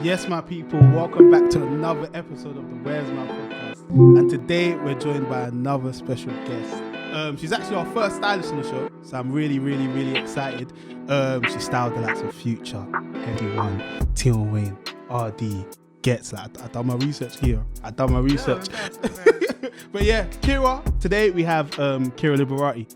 Yes, my people, welcome back to another episode of the Where's My podcast. And today we're joined by another special guest. She's actually our first stylist on the show, so I'm really excited. She styled the likes of Future, Everyone, Tion Wayne, Ardee, Ghetts. Like, I done my research here. But yeah, Kiera. Today we have Kiera Liberati.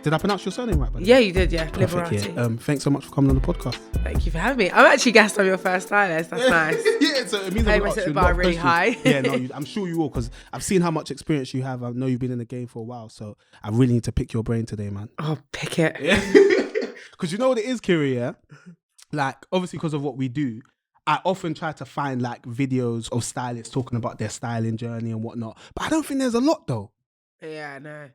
Did I pronounce your surname right? Yeah, you did, yeah. Perfect, Liberati. Yeah. Thanks so much for coming on the podcast. Thank you for having me. I'm actually guest on your first stylist. That's nice. Yeah, so it means I I'm must set the bar really high. Yeah, no, I'm sure you will, because I've seen how much experience you have. I know you've been in the game for a while, so I really need to pick your brain today, man. Oh, pick it. Because you know what it is, Kiera, yeah? Like, obviously because of what we do, I often try to find like videos of stylists talking about their styling journey and whatnot, but I don't think there's a lot though. Yeah, no.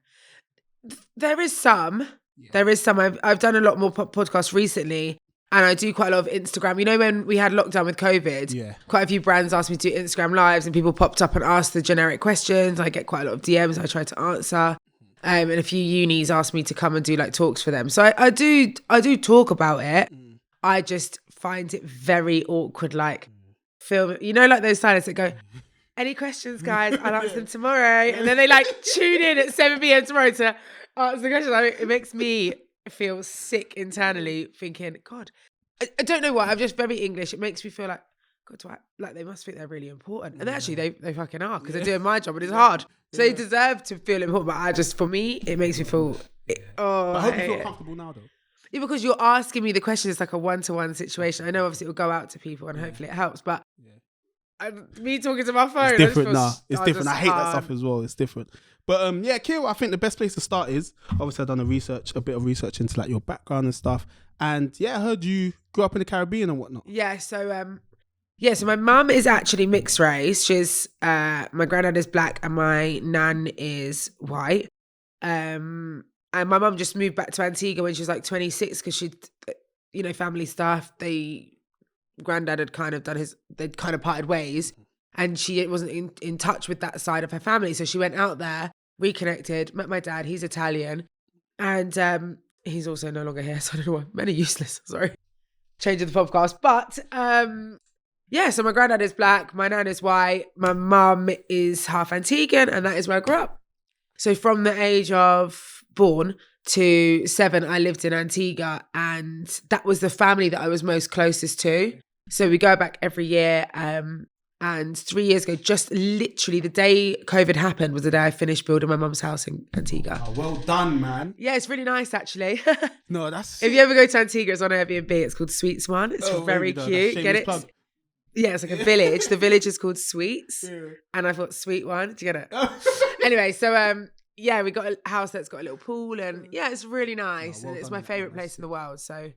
There is some. Yeah. There is some. I've done a lot more podcasts recently, and I do quite a lot of Instagram. You know, when we had lockdown with COVID, quite a few brands asked me to do Instagram lives, and people popped up and asked the generic questions. I get quite a lot of DMs. I try to answer, and a few unis asked me to come and do like talks for them. So I do talk about it. I just find it very awkward, like film. You know, like those stylists that go, "Any questions, guys? I'll answer them tomorrow," and then they like tune in at 7 p.m. tomorrow to answer the question. It makes me feel sick internally, thinking, God, I don't know why. I'm just very English. It makes me feel like, God, like they must think they're really important, and actually they fucking are, because they're doing my job, and it's hard. So they deserve to feel important. But for me, it makes me feel. But I hope you feel comfortable now, though. Yeah, because you're asking me the question. It's like a one-to-one situation. I know, obviously, it will go out to people, and hopefully it helps. But me talking to my phone, it's different. It's different. I hate that stuff as well. It's different. But Kiera, I think the best place to start is, obviously I've done a bit of research into like your background and stuff. And yeah, I heard you grew up in the Caribbean and whatnot. Yeah, so my mum is actually mixed race. She's my granddad is black and my nan is white. And my mum just moved back to Antigua when she was like 26 because she'd, family stuff. Granddad had kind of they'd kind of parted ways, and she wasn't in touch with that side of her family. So she went out there, reconnected, met my dad. He's Italian, and he's also no longer here. So I don't know why. Men are useless. Sorry. Changing the podcast. But so my granddad is black, my nan is white, my mum is half Antiguan, and that is where I grew up. So from the age of born to 7, I lived in Antigua, and that was the family that I was most closest to. So we go back every year. And 3 years ago, just literally the day COVID happened was the day I finished building my mum's house in Antigua. Oh, well done, man. Yeah, it's really nice, actually. No, that's... If you ever go to Antigua, it's on Airbnb. It's called Sweets One. It's very cute. Get it? Plug. Yeah, it's like a village. The village is called Sweets. Yeah. And I thought, Sweet One. Do you get it? Anyway, so... we got a house that's got a little pool, and it's really nice. And it's my favourite place in the world. So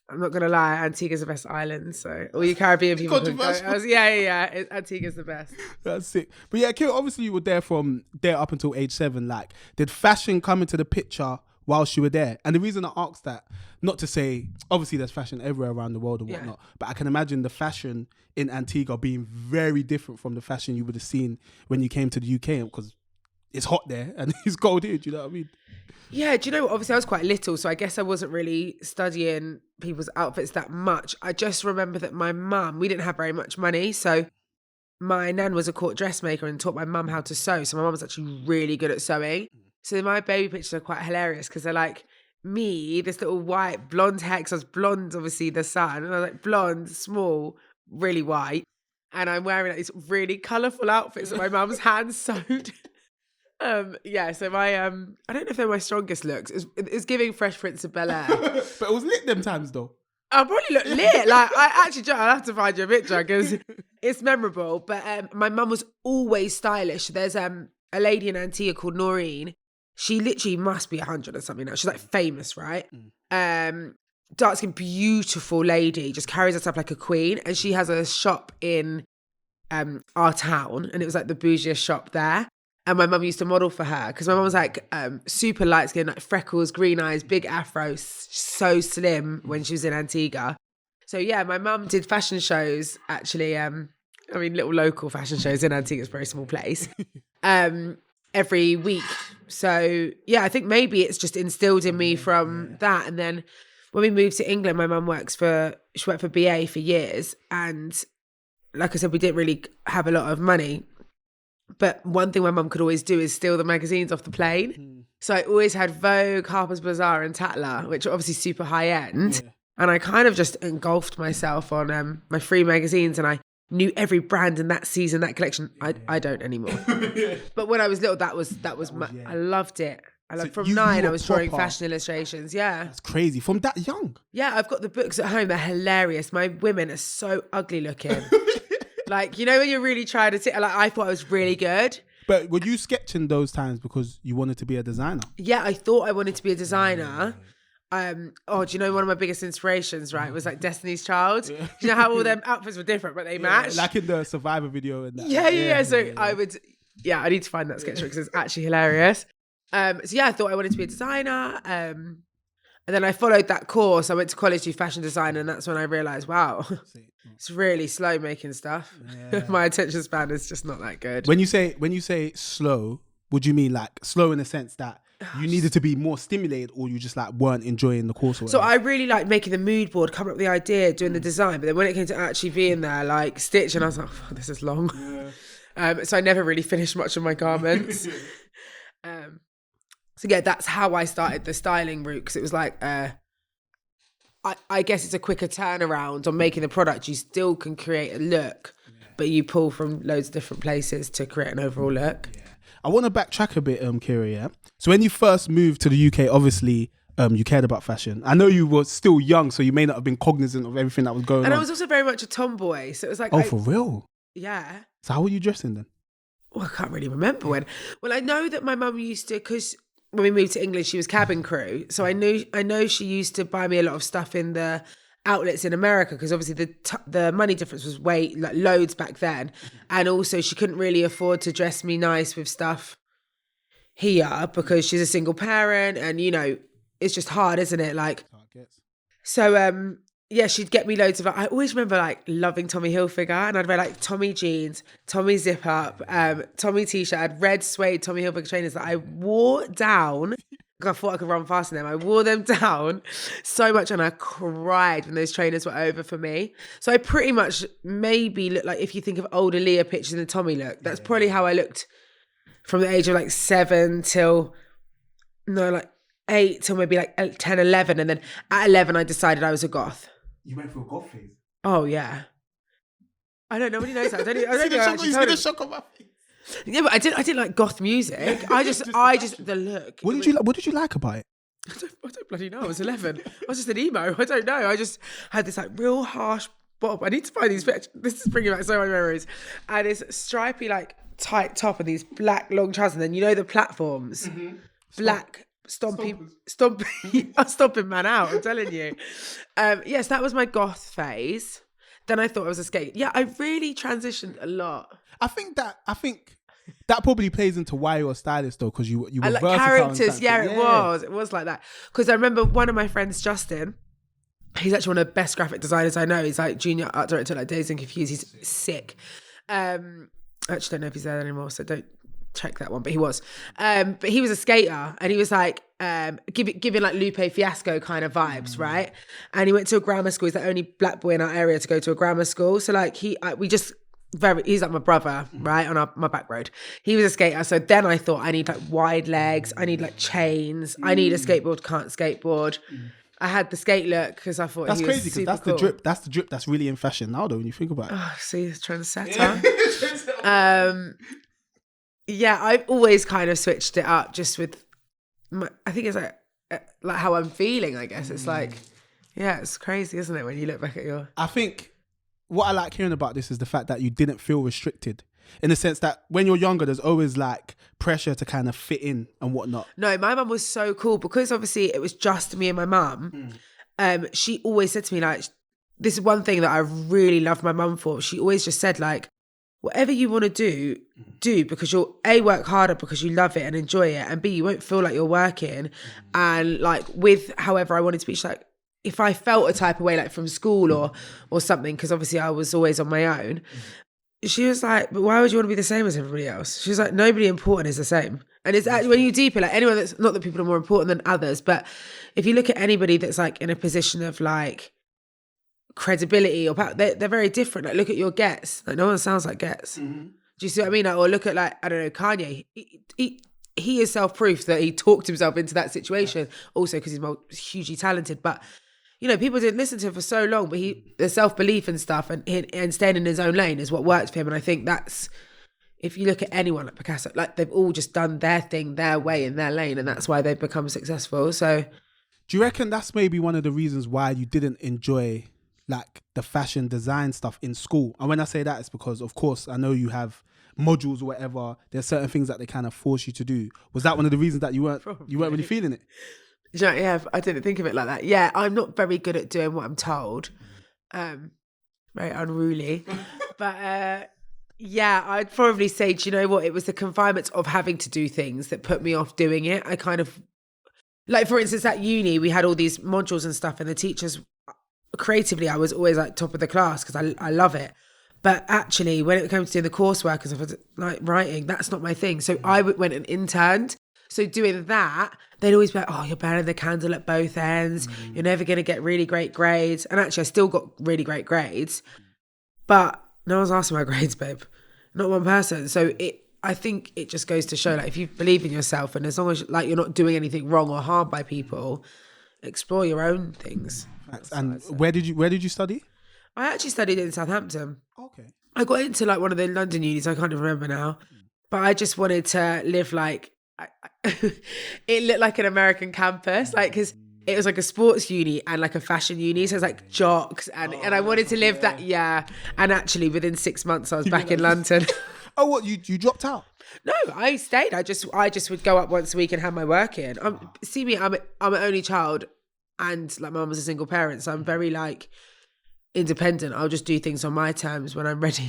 I'm not going to lie, Antigua's the best island. So all you Caribbean people can go. Antigua's the best. That's sick. But yeah, Kiera, obviously you were there from there up until age 7. Like, did fashion come into the picture whilst you were there? And the reason I asked that, not to say, obviously there's fashion everywhere around the world and whatnot, but I can imagine the fashion in Antigua being very different from the fashion you would have seen when you came to the UK, because it's hot there and it's cold here, do you know what I mean? Yeah, do you know what? Obviously I was quite little, so I guess I wasn't really studying people's outfits that much. I just remember that my mum, we didn't have very much money, so my nan was a court dressmaker and taught my mum how to sew. So my mum was actually really good at sewing. So my baby pictures are quite hilarious because they're like me, this little white blonde hair, because I was blonde, obviously the sun, and I was like blonde, small, really white. And I'm wearing like these really colourful outfits that my mum's hand sewed. So my I don't know if they're my strongest looks. It's giving Fresh Prince of Bel-Air. But it was lit them times though. I probably look lit. Like, I'll have to find you a picture because it's memorable. But my mum was always stylish. There's a lady in Antigua called Noreen. She literally must be 100 or something now. She's like famous, right? Dark skin, beautiful lady, just carries herself like a queen. And she has a shop in our town, and it was like the bougiest shop there. And my mum used to model for her because my mum was like super light skin, like freckles, green eyes, big afro, so slim when she was in Antigua. So yeah, my mum did fashion shows actually. Little local fashion shows in Antigua, it's a very small place. Every week. So yeah, I think maybe it's just instilled in me from that. And then when we moved to England, my mum worked for BA for years, and like I said, we didn't really have a lot of money. But one thing my mum could always do is steal the magazines off the plane. So I always had Vogue, Harper's Bazaar and Tatler, which are obviously super high end. Yeah. And I kind of just engulfed myself on my free magazines, and I knew every brand in that season, that collection. I don't anymore. But when I was little, that was I loved it. From 9, I was drawing fashion illustrations. Yeah. That's crazy. From that young? Yeah, I've got the books at home. They're hilarious. My women are so ugly looking. Like, you know, when you're really trying to sit, like, I thought I was really good. But were you sketching those times because you wanted to be a designer? Yeah, I thought I wanted to be a designer. Do you know one of my biggest inspirations, right, was like Destiny's Child? Yeah. You know how all them outfits were different, but they matched? Like in the Survivor video and that. Yeah. So I need to find that sketch because it's actually hilarious. I thought I wanted to be a designer. And then I followed that course. I went to college to do fashion design, and that's when I realised, wow, it's really slow making stuff. Yeah. My attention span is just not that good. When you say slow, would you mean like slow in the sense that you needed to be more stimulated, or you just like weren't enjoying the course? So I really liked making the mood board, coming up with the idea, doing the design. But then when it came to actually being there, like stitching, I was like, oh, this is long. Yeah. So I never really finished much of my garments. So yeah, that's how I started the styling route, because it was like, I guess it's a quicker turnaround on making the product. You still can create a look, but you pull from loads of different places to create an overall look. Yeah. I want to backtrack a bit, Kiera, yeah? So when you first moved to the UK, obviously, you cared about fashion. I know you were still young, so you may not have been cognizant of everything that was going on. And I was also very much a tomboy, so it was like... Oh, for real? Yeah. So how were you dressing then? Well, I can't really remember when. Well, I know that my mum used to, because... when we moved to England, she was cabin crew. So I know she used to buy me a lot of stuff in the outlets in America, because obviously the money difference was way like loads back then. And also she couldn't really afford to dress me nice with stuff here because she's a single parent, and you know, it's just hard, isn't it? Like, so she'd get me loads of, I always remember like loving Tommy Hilfiger, and I'd wear like Tommy jeans, Tommy zip up, Tommy t-shirt. I had red suede Tommy Hilfiger trainers that I wore down because I thought I could run fast in them. I wore them down so much, and I cried when those trainers were over for me. So I pretty much maybe look like, if you think of older Leah pictures in the Tommy look, that's probably how I looked from the age of like 8 till maybe like 10, 11. And then at 11, I decided I was a goth. You went through a goth phase? Oh, yeah. I don't know. Nobody knows that. I don't think I actually told him. Shock on my face. Yeah, but I didn't like goth music. I just the look. What did you like about it? I don't bloody know. I was 11. I was just an emo. I don't know. I just had this like real harsh bob. I need to find these pictures. This is bringing back so many memories. And this stripy like tight top and these black long trousers. And then you know the platforms, black. Stomping man out, I'm telling you. Yes, that was my goth phase. Then I thought I was a skate. Yeah, I really transitioned a lot. I think that probably plays into why you're a stylist though, because you were like versatile. Characters, it was like that. Because I remember one of my friends, Justin, he's actually one of the best graphic designers I know. He's like junior art director, like Dazed and Confused. He's sick. I actually don't know if he's there anymore, so don't check that one, but he was. But he was a skater, and he was like giving like Lupe Fiasco kind of vibes, right? And he went to a grammar school. He's the only black boy in our area to go to a grammar school. So like he's like my brother, right, on my back road. He was a skater. So then I thought, I need like wide legs, I need like chains, I need a skateboard, can't skateboard. I had the skate look because I thought that's he crazy, was because that's cool. the drip that's really in fashion now though, when you think about it. Oh, see, trendsetter. Yeah, I've always kind of switched it up just with I think it's like how I'm feeling, I guess. It's like, yeah, it's crazy, isn't it, when you look back at your... I think what I like hearing about this is the fact that you didn't feel restricted, in the sense that when you're younger, there's always like pressure to kind of fit in and whatnot. No, my mum was so cool, because obviously it was just me and my mum. She always said to me, like, this is one thing that I really loved my mum for. She always just said, like, whatever you want to do, because you'll A, work harder because you love it and enjoy it, and B, you won't feel like you're working. And like with however I wanted to be, she's like, if I felt a type of way, like from school or something, because obviously I was always on my own, she was like, but why would you want to be the same as everybody else? She was like, nobody important is the same. And it's actually, when you deep it, like anyone that's, not that people are more important than others, but if you look at anybody that's like in a position of like credibility or power. They're very different. Like, look at your Ghetts. Like, no one sounds like Ghetts. Mm-hmm. Do you see what I mean? Like, or look at, like, I don't know, Kanye. He is self-proof that he talked himself into that situation. Also because he's hugely talented. But, you know, people didn't listen to him for so long, but the self-belief and stuff and staying in his own lane is what worked for him. And I think that's, if you look at anyone like Picasso, like, they've all just done their thing, their way, in their lane, and that's why they've become successful. So, do you reckon that's maybe one of the reasons why you didn't enjoy like the fashion design stuff in school? And when I say that, it's because, of course, I know you have modules or whatever. There's certain things that they kind of force you to do. Was that one of the reasons that you weren't really feeling it? Yeah, I didn't think of it like that. Yeah, I'm not very good at doing what I'm told. Very unruly. But yeah, I'd probably say, do you know what? It was the confinements of having to do things that put me off doing it. I kind of, like, for instance, at uni, we had all these modules and stuff, and the teachers, creatively, I was always like top of the class because I love it. But actually, when it came to doing the coursework and stuff, like writing, that's not my thing. So I went and interned. So doing that, they'd always be like, oh, you're burning the candle at both ends. You're never going to get really great grades. And actually, I still got really great grades. But no one's asking my grades, babe. Not one person. So I think it just goes to show, like, if you believe in yourself and as long as, like, you're not doing anything wrong or harm by people, explore your own things. And where did you study? I actually studied in Southampton. Okay. I got into, like, one of the London unis. I can't even remember now. But I just wanted to live like, it looked like an American campus, like, because it was like a sports uni and like a fashion uni. So it was like jocks and I wanted to live that. Yeah. And actually within 6 months I was back in London. Oh, what, you dropped out? No, I stayed. I just would go up once a week and have my work in. See me, I'm an only child and, like, my mum was a single parent. So I'm very, like, independent. I'll just do things on my terms when I'm ready.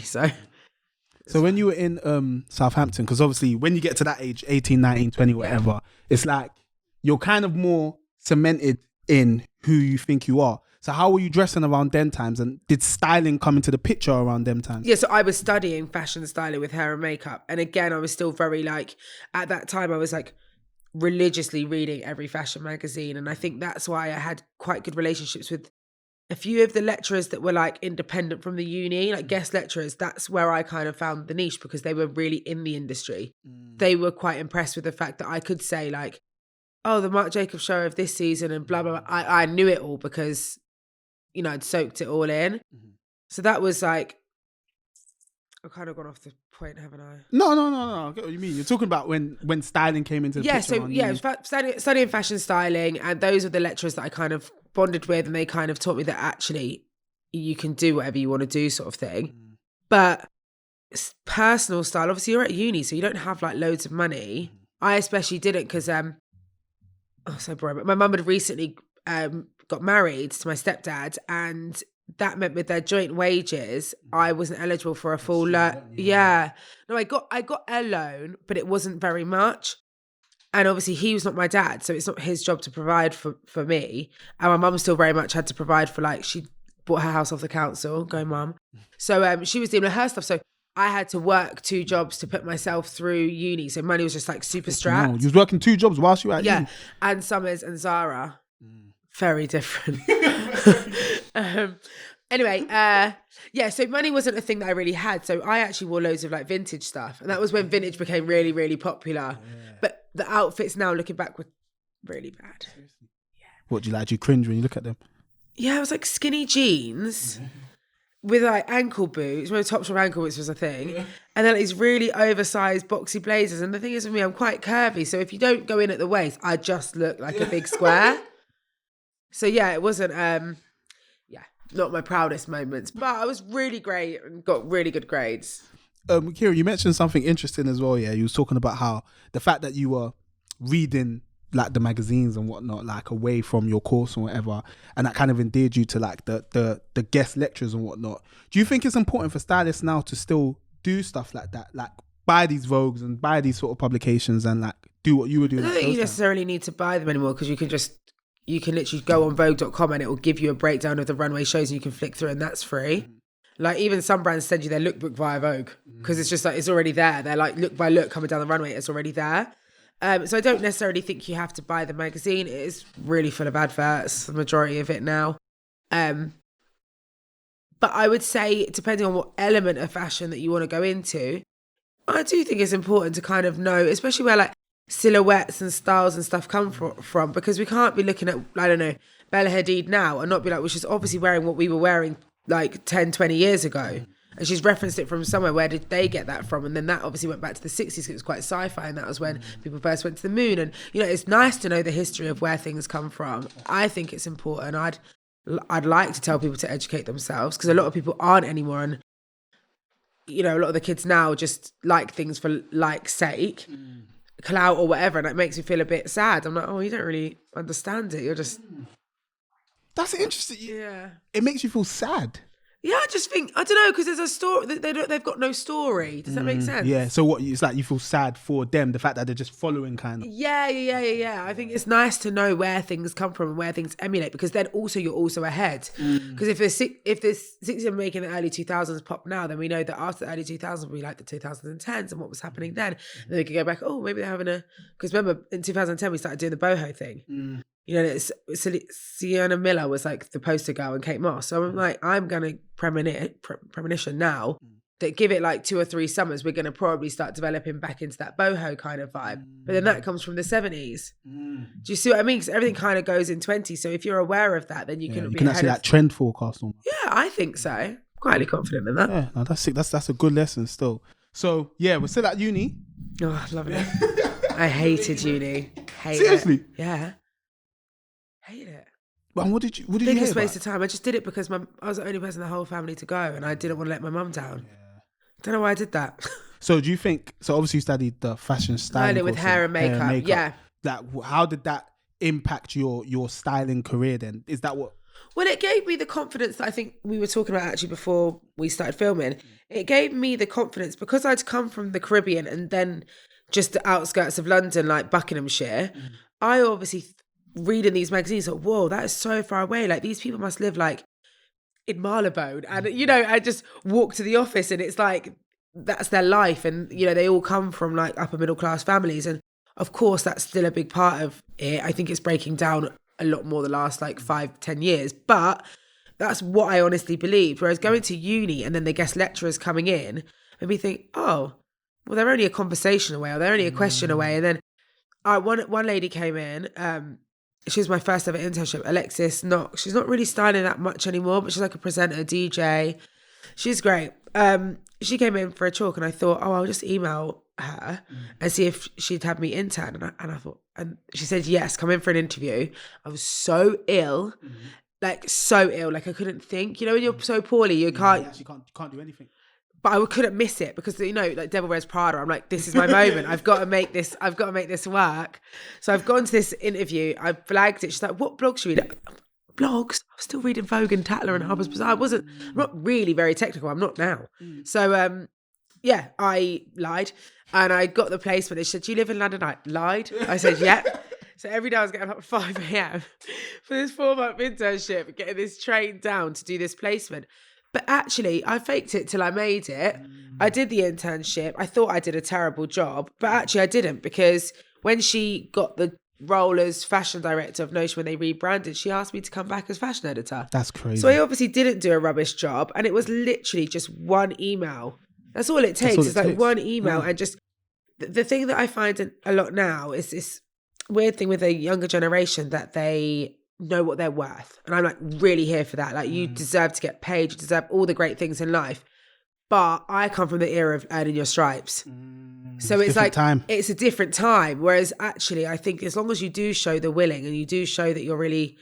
So when you were in Southampton, because obviously when you get to that age, 18, 19, 20, whatever, it's like you're kind of more cemented in who you think you are. So how were you dressing around them times, and did styling come into the picture around them times? Yeah, so I was studying fashion styling with hair and makeup. And again, I was still very, like, at that time I was, like, religiously reading every fashion magazine. And I think that's why I had quite good relationships with a few of the lecturers that were, like, independent from the uni, like guest lecturers. That's where I kind of found the niche because they were really in the industry. They were quite impressed with the fact that I could say, like, oh, the Marc Jacobs show of this season and blah, blah, blah. I knew it all because, you know, I'd soaked it all in. So that was, like, I've kind of gone off the point, haven't I? No. I get what you mean. You're talking about when styling came into the picture. I was studying fashion styling, and those were the lecturers that I kind of bonded with, and they kind of taught me that actually you can do whatever you want to do, sort of thing. But personal style, obviously you're at uni, so you don't have, like, loads of money. I especially didn't because, so boring, but my mum had recently got married to my stepdad, and that meant with their joint wages, I wasn't eligible for a full loan. Yeah. No, I got a loan, but it wasn't very much. And obviously he was not my dad, so it's not his job to provide for me. And my mum still very much had to provide for, like, she bought her house off the council, go mum. So she was dealing with her stuff. So I had to work 2 jobs to put myself through uni. So money was just, like, super strapped. No, you was working 2 jobs whilst you were at uni? And Summers and Zara. Very different. Anyway, so money wasn't a thing that I really had. So I actually wore loads of, like, vintage stuff. And that was when vintage became really, really popular. But the outfits now, looking back, were really bad. What do you like? Do you cringe when you look at them? Yeah, it was like skinny jeans with, like, ankle boots. When tops from ankle boots was a thing. And then these really oversized boxy blazers. And the thing is with me, I'm quite curvy. So if you don't go in at the waist, I just look like a big square. So yeah, it wasn't, not my proudest moments, but I was really great and got really good grades. Kiera, you mentioned something interesting as well. Yeah, you was talking about how the fact that you were reading, like, the magazines and whatnot, like, away from your course and whatever, and that kind of endeared you to, like, the guest lectures and whatnot. Do you think it's important for stylists now to still do stuff like that, like buy these Vogues and buy these sort of publications and, like, do what you were doing? I don't think you necessarily need to buy them anymore because you can literally go on Vogue.com and it will give you a breakdown of the runway shows and you can flick through and that's free. Like, even some brands send you their lookbook via Vogue because it's just, like, it's already there. They're like, look by look coming down the runway, it's already there. So I don't necessarily think you have to buy the magazine. It is really full of adverts, the majority of it now. But I would say, depending on what element of fashion that you want to go into, I do think it's important to kind of know, especially where like silhouettes and styles and stuff come from, because we can't be looking at, I don't know, Bella Hadid now and not be like, well, she's obviously wearing what we were wearing like 10, 20 years ago. And she's referenced it from somewhere. Where did they get that from? And then that obviously went back to the 60s. It was quite sci-fi, and that was when people first went to the moon. And, you know, it's nice to know the history of where things come from. I think it's important. I'd like to tell people to educate themselves, because a lot of people aren't anymore. And, you know, a lot of the kids now just like things for like's sake, clout or whatever. And it makes me feel a bit sad. I'm like, oh, you don't really understand it. You're just... That's interesting. Yeah. It makes you feel sad. Yeah, I just think, I don't know, because there's a story, they've got no story. Does that make sense? Yeah, so what, it's like you feel sad for them, the fact that they're just following kind of. Yeah. I think it's nice to know where things come from and where things emulate, because then also you're also ahead. Because if the 60s are making the early 2000s pop now, then we know that after the early 2000s, we like the 2010s and what was happening then. And then we could go back, oh, maybe they're having because remember in 2010, we started doing the boho thing. You know, Sienna Miller was like the poster girl and Kate Moss. So I'm like, I'm going to premonition now that give it like 2 or 3 summers, we're going to probably start developing back into that boho kind of vibe. But then that comes from the 70s. Do you see what I mean? Because everything kind of goes in 20. So if you're aware of that, then you can be can actually like trend forecast on. Yeah, I think so. I'm quietly confident in that. Yeah, no, that's sick. That's a good lesson still. So yeah, we're still at uni. Oh, I love it. I hated uni. Seriously? It. Yeah. Hate it. Well, what did you hate Biggest waste about? of time. I just did it because I was the only person in the whole family to go, and I didn't want to let my mum down. Don't know why I did that. So do you think, so obviously you studied the fashion styling with hair and makeup. Yeah. How did that impact your styling career then? Is that what? Well, it gave me the confidence that I think we were talking about actually before we started filming. It gave me the confidence because I'd come from the Caribbean and then just the outskirts of London, like Buckinghamshire. I obviously reading these magazines, like, whoa, that is so far away. Like, these people must live like in Marylebone. And, you know, I just walk to the office and it's like, that's their life. And, you know, they all come from like upper middle class families. And of course, that's still a big part of it. I think it's breaking down a lot more the last like 5-10 years. But that's what I honestly believed. Whereas going to uni and then the guest lecturers coming in made me think, oh, well, they're only a conversation away or they're only a question away. And then one lady came in, she was my first ever internship, Alexis Knox. She's not really styling that much anymore, but she's like a presenter, DJ. She's great. She came in for a talk and I thought, oh, I'll just email her and see if she'd have me intern. And I thought, and she said, yes, come in for an interview. I was so ill, like so ill, like I couldn't think. You know, when you're so poorly, you can't do anything. But I couldn't miss it because, you know, like Devil Wears Prada, I'm like, this is my moment. I've got to make this work. So I've gone to this interview. I flagged it. She's like, what blogs should you read? Blogs? I was still reading Vogue and Tatler and Harper's Bazaar. I'm not really very technical. I'm not now. So, yeah, I lied. And I got the placement. She said, do you live in London? I lied. I said, yeah. So every day I was getting up at 5 a.m. for this 4-month internship, getting this train down to do this placement. But actually, I faked it till I made it. I did the internship. I thought I did a terrible job, but actually I didn't, because when she got the role as fashion director of Notion when they rebranded, she asked me to come back as fashion editor. That's crazy. So I obviously didn't do a rubbish job, and it was literally just one email. That's all it takes. It's like one email, and just the thing that I find a lot now is this weird thing with the younger generation that they know what they're worth. And I'm like really here for that. Like, you deserve to get paid, you deserve all the great things in life. But I come from the era of earning your stripes. So it's like it's a different time. Whereas actually I think as long as you do show the willing and you do show that you're really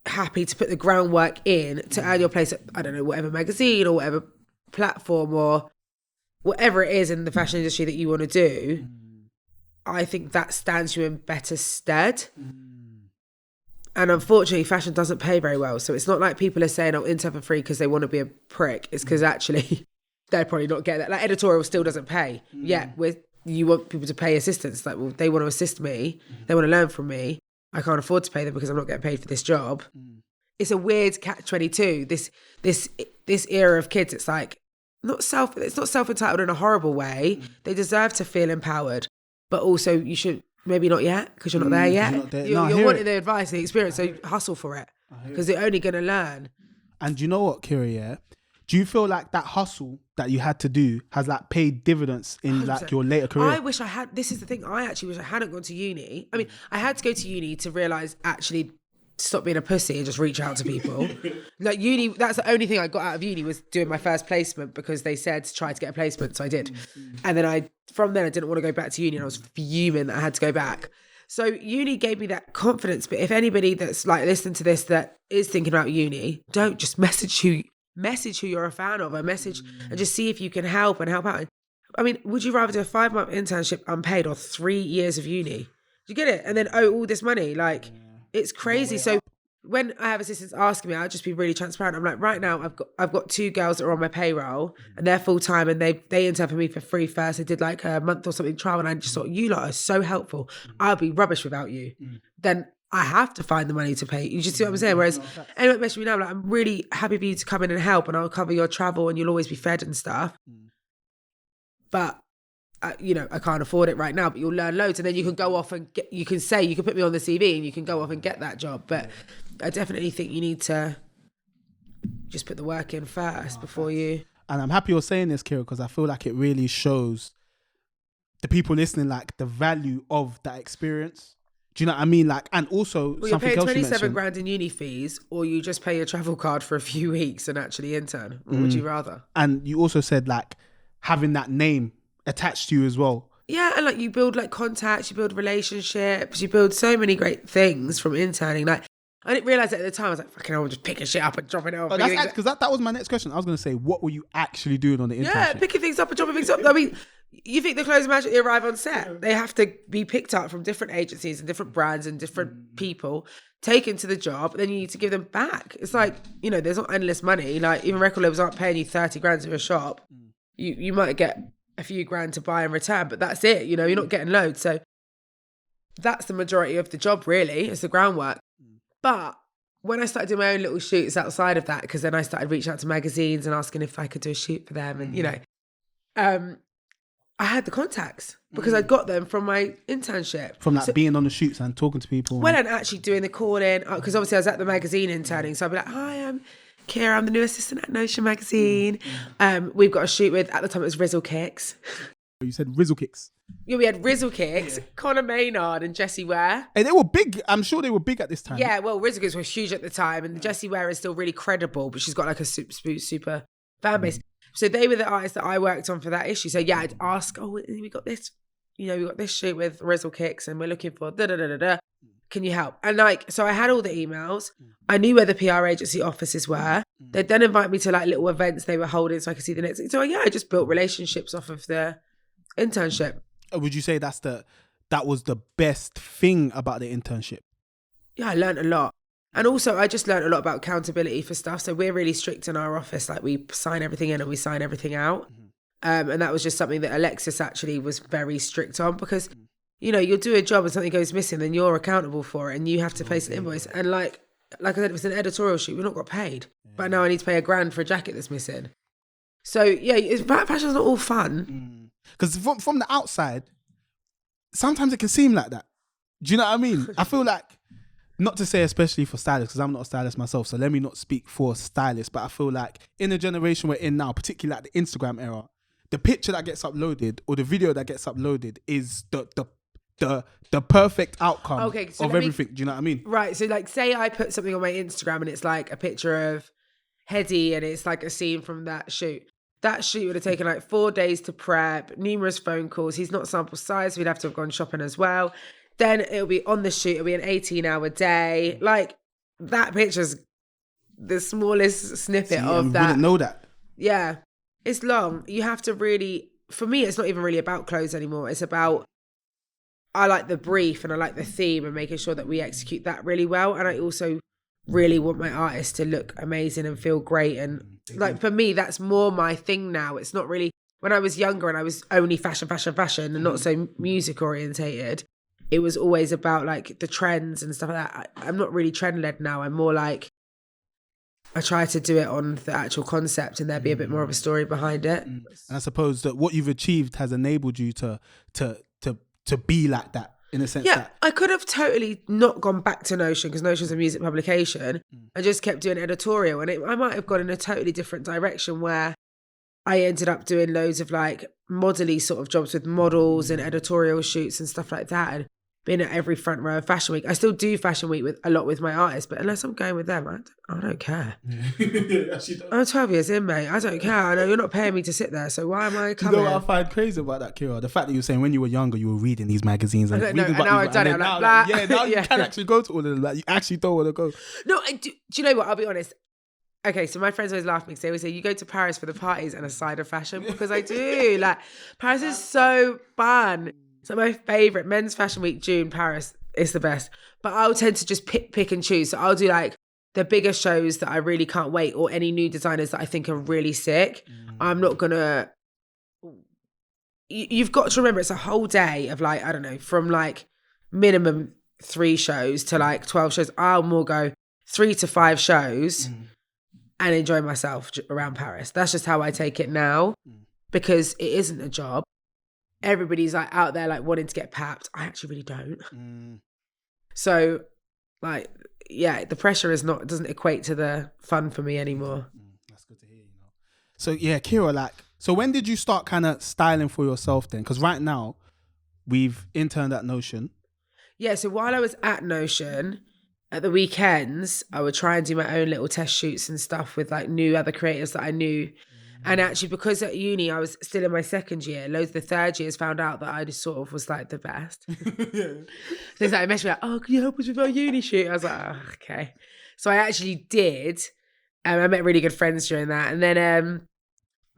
happy to put the groundwork in to earn your place at, I don't know, whatever magazine or whatever platform or whatever it is in the fashion industry that you want to do, I think that stands you in better stead. And unfortunately, fashion doesn't pay very well. So it's not like people are saying, oh, intern for free because they want to be a prick. It's because actually they're probably not getting that. Like, editorial still doesn't pay. Yeah, you want people to pay assistants. Like, well, they want to assist me. They want to learn from me. I can't afford to pay them because I'm not getting paid for this job. It's a weird catch-22. This era of kids, it's like, it's not self-entitled in a horrible way. They deserve to feel empowered. But also you should... Maybe not yet, because you're not there yet. You're wanting the advice, the experience, so hustle for it, because they're only going to learn. And you know what, Kiera, yeah? Do you feel like that hustle that you had to do has like paid dividends in 100%. like your later career? I wish I had, this is the thing, I actually wish I hadn't gone to uni. I mean, I had to go to uni to realise actually stop being a pussy and just reach out to people. Like uni, that's the only thing I got out of uni was doing my first placement because they said to try to get a placement, so I did. And then from then I didn't want to go back to uni and I was fuming that I had to go back. So uni gave me that confidence. But if anybody that's like listening to this that is thinking about uni, don't just message who you're a fan of, or message and just see if you can help and help out. I mean, would you rather do a 5-month internship unpaid or 3 years of uni? Do you get it? And then owe all this money. Like, it's crazy. So when I have assistants asking me, I'll just be really transparent. I'm like, right now, I've got 2 girls that are on my payroll and they're full time and they interned for me for free first. They did like a month or something trial and I just thought, you lot are so helpful. I'll be rubbish without you. Then I have to find the money to pay. You just see what I'm saying? Whereas anyone messaging me now, like, I'm really happy for you to come in and help and I'll cover your travel and you'll always be fed and stuff. But I can't afford it right now, but you'll learn loads and then you can go off and you can put me on the CV and you can go off and get that job. But I definitely think you need to just put the work in first before you. And I'm happy you're saying this, Kiera, because I feel like it really shows the people listening, like the value of that experience. Do you know what I mean? Like, and also you're something paying else 27 grand in uni fees, or you just pay your travel card for a few weeks and actually intern. What would you rather? And you also said like having that name attached to you as well. Yeah, and like you build like contacts, you build relationships, you build so many great things from interning. Like I didn't realise it at the time. I was like, fucking, I'm just picking shit up and dropping it off. But that's because that was my next question. I was going to say, what were you actually doing on the internship? Yeah, picking things up and dropping things up. I mean, you think the clothes magically arrive on set? They have to be picked up from different agencies and different brands and different people, taken to the job, then you need to give them back. It's like, there's not endless money. Like even record labels aren't paying you 30 grand to a shop. You might get a few grand to buy and return, but that's it. You're not getting loads. So that's the majority of the job, really. It's the groundwork. But when I started doing my own little shoots outside of that, because then I started reaching out to magazines and asking if I could do a shoot for them. And, I had the contacts because I got them from my internship. From being on the shoots and talking to people. Well, and actually doing the call-in, because obviously I was at the magazine interning. So I'd be like, hi, I'm Kiera, I'm the new assistant at Notion magazine. We've got a shoot with, at the time it was Rizzle Kicks. You said Rizzle Kicks. Yeah, we had Rizzle Kicks, Conor Maynard and Jessie Ware. Hey, they were big. I'm sure they were big at this time. Yeah, well, Rizzle Kicks were huge at the time and Jessie Ware is still really credible, but she's got like a super fan base. So they were the artists that I worked on for that issue. So yeah, I'd ask, we got this, we got this shoot with Rizzle Kicks and we're looking for da-da-da-da-da. Can you help? And so I had all the emails. I knew where the PR agency offices were. They'd then invite me to like little events they were holding so I could see the next thing. So yeah, I just built relationships off of the internship. Would you say that was the best thing about the internship? Yeah, I learned a lot. And also I just learned a lot about accountability for stuff. So we're really strict in our office. Like we sign everything in and we sign everything out. And that was just something that Alexis actually was very strict on because, you'll do a job and something goes missing, then you're accountable for it and you have to face an invoice. And like I said, it was an editorial shoot. We're not got paid. But now I need to pay $1,000 for a jacket that's missing. So yeah, fashion's not all fun. Because from the outside, sometimes it can seem like that. Do you know what I mean? I feel like, not to say especially for stylists, because I'm not a stylist myself, so let me not speak for stylists, but I feel like in the generation we're in now, particularly like the Instagram era, the picture that gets uploaded or the video that gets uploaded is the perfect outcome of everything. Do you know what I mean? Right. So like say I put something on my Instagram and it's like a picture of Hedy and it's like a scene from that shoot. That shoot would have taken like 4 days to prep, numerous phone calls. He's not sample size. So we'd have to have gone shopping as well. Then it'll be on the shoot. It'll be an 18-hour day. Like that picture's the smallest snippet of that. I wouldn't know that. Yeah. It's long. You have to really, for me, it's not even really about clothes anymore. It's about, I like the brief and I like the theme and making sure that we execute that really well. And I also really want my artists to look amazing and feel great. And like for me, that's more my thing now. It's not really, when I was younger and I was only fashion and not so music orientated, it was always about like the trends and stuff like that. I'm not really trend led now. I'm more like, I try to do it on the actual concept and there be a bit more of a story behind it. And I suppose that what you've achieved has enabled you to be like that in a sense. Yeah, I could have totally not gone back to Notion because Notion's a music publication. I just kept doing editorial, and I might have gone in a totally different direction where I ended up doing loads of like modelly sort of jobs with models and editorial shoots and stuff like that, and being at every front row of Fashion Week. I still do Fashion Week with a lot with my artists, but unless I'm going with them, I don't care. I'm 12 years in, mate. I don't care. I know you're not paying me to sit there, so why am I coming? You know what I find crazy about that, Kiera? The fact that you were saying when you were younger, you were reading these magazines. And now I've done it. I'm like, blah. Yeah, now you can actually go to all of them. Like, you actually don't want to go. No, do you know what? I'll be honest. Okay, so my friends always laugh at me because they always say, you go to Paris for the parties and a side of fashion, because I do. Like, Paris is so fun. So my favourite, Men's Fashion Week, June, Paris, is the best. But I'll tend to just pick and choose. So I'll do like the bigger shows that I really can't wait, or any new designers that I think are really sick. I'm not going to... You've got to remember, it's a whole day of like, I don't know, from like minimum 3 shows to like 12 shows. I'll more go 3 to 5 shows and enjoy myself around Paris. That's just how I take it now, because it isn't a job. Everybody's like out there like wanting to get papped. I actually really don't. So like, yeah, the pressure doesn't equate to the fun for me anymore. That's good to hear, you know. So yeah, Kiera, like, so when did you start kind of styling for yourself then? Because right now we've interned at Notion. Yeah, so while I was at Notion, at the weekends, I would try and do my own little test shoots and stuff with like new other creators that I knew. And actually, because at uni, I was still in my second year, loads of the third years found out that I just sort of was like the best. So it's like, I messaged me like, oh, can you help us with our uni shoot? I was like, oh, okay. So I actually did. I met really good friends during that. And then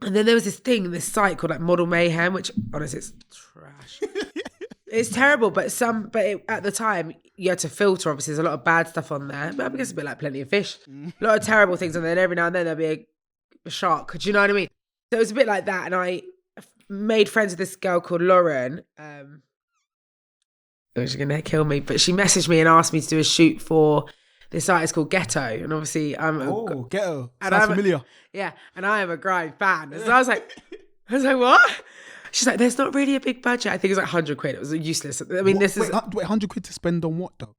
there was this site called like Model Mayhem, which honestly, it's trash. It's terrible, but at the time, you had to filter. Obviously, there's a lot of bad stuff on there. But I guess it's a bit like Plenty of Fish. A lot of terrible things on there. And every now and then there'll be a shark. Do you know what I mean? So it was a bit like that. And I made friends with this girl called Lauren. She's going to kill me. But she messaged me and asked me to do a shoot for this artist called Ghetto. And obviously, Ghetto. Sounds familiar. Yeah. And I am a grind fan. So I was like, what? She's like, there's not really a big budget. I think it was like 100 quid. It was useless. I mean, wait, 100 quid to spend on what though?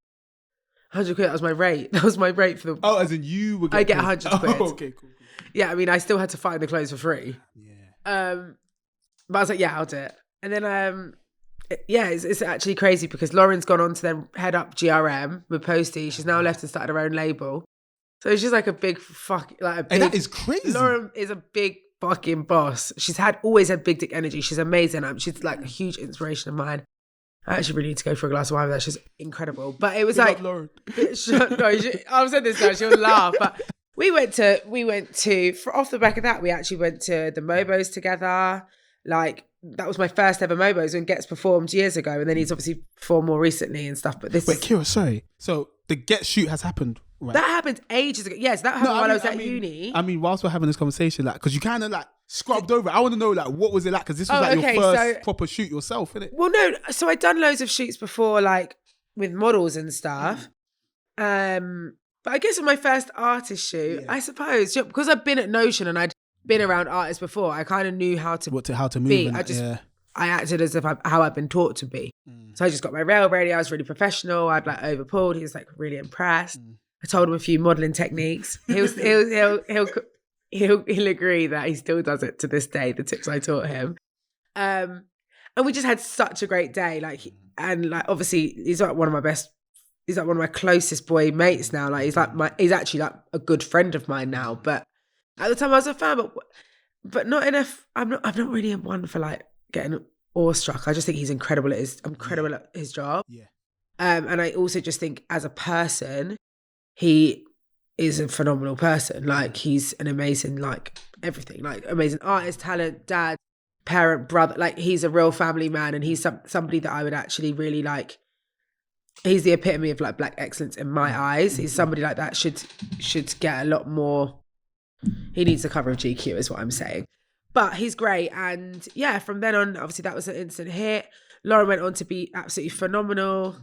100 quid, that was my rate. That was my rate for the... Oh, as in you would get... I get 100 quid. Oh, okay, cool. Yeah, I mean, I still had to find the clothes for free. Yeah. But I was like, yeah, I'll do it. And then, it's actually crazy because Lauren's gone on to then head up GRM with Posty. She's now left and started her own label. So she's like a big And that is crazy. Lauren is a big fucking boss. She's always had big dick energy. She's amazing. She's like a huge inspiration of mine. I actually really need to go for a glass of wine with her. She's incredible. But it was like, Lauren. I've said this now, she'll laugh. But we went to off the back of that, we actually went to the Mobos together. Like, that was my first ever Mobos when Ghetts performed years ago. And then he's obviously performed more recently and stuff. But Kiera, sorry. So the Ghetts shoot has happened, right? That happened ages ago. Yes, that happened while I was at uni. I mean, whilst we're having this conversation, like, because you kind of like scrubbed over it. I want to know, like, what was it like? Because this was your first proper shoot yourself, innit? Well, no. So I'd done loads of shoots before, like with models and stuff. But I guess on my first artist shoot, I suppose, because I've been at Notion and I'd been around artists before, I kind of knew how to move. I acted as if how I'd been taught to be. So I just got my rail ready. I was really professional. I'd like overpulled. He was like really impressed. I told him a few modelling techniques. He'll agree that he still does it to this day, the tips I taught him. And we just had such a great day. Obviously he's like one of my closest boy mates now. Like he's actually like a good friend of mine now. But at the time I was a fan, but not enough. I'm not really one for like getting awestruck. I just think he's incredible at his job. Yeah. And I also just think as a person, he is a phenomenal person. Like, he's an amazing, like, everything. Like, amazing artist, talent, dad, parent, brother. Like, he's a real family man, and he's somebody that I would actually really like. He's the epitome of like black excellence in my eyes. He's somebody like that should get a lot more. He needs the cover of GQ, is what I'm saying. But he's great, and yeah, from then on, obviously that was an instant hit. Lauren went on to be absolutely phenomenal.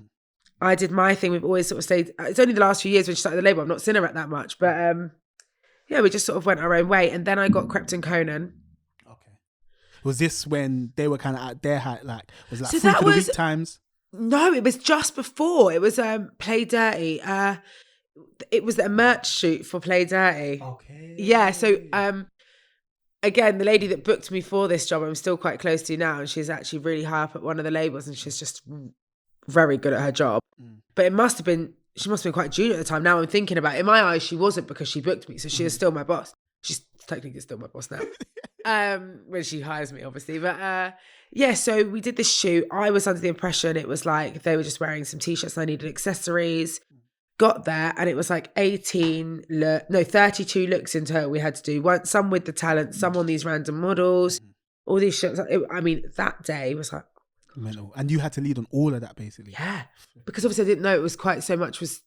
I did my thing. We've always sort of stayed. It's only the last few years when she started the label. I've not seen her at that much, but yeah, we just sort of went our own way. And then I got Krept and Conan. Okay. Was this when they were kind of at their height? Like, was it like So Freak that of the was Week times? No, it was just before. It was Play Dirty. It was a merch shoot for Play Dirty. Okay. Yeah, so again, the lady that booked me for this job, I'm still quite close to now, and she's actually really high up at one of the labels, and she's just very good at her job. But she must have been quite junior at the time. Now I'm thinking about it. In my eyes, she wasn't, because she booked me, so she is still my boss. She's technically still my boss now. When she hires me, obviously. But yeah, so we did this shoot. I was under the impression it was like they were just wearing some t-shirts and I needed accessories. Got there and it was like 32 looks in total we had to do. Some with the talent, some on these random models, all these shots. I mean, that day was like mental. And you had to lead on all of that, basically. Yeah, because obviously I didn't know it was quite so much was.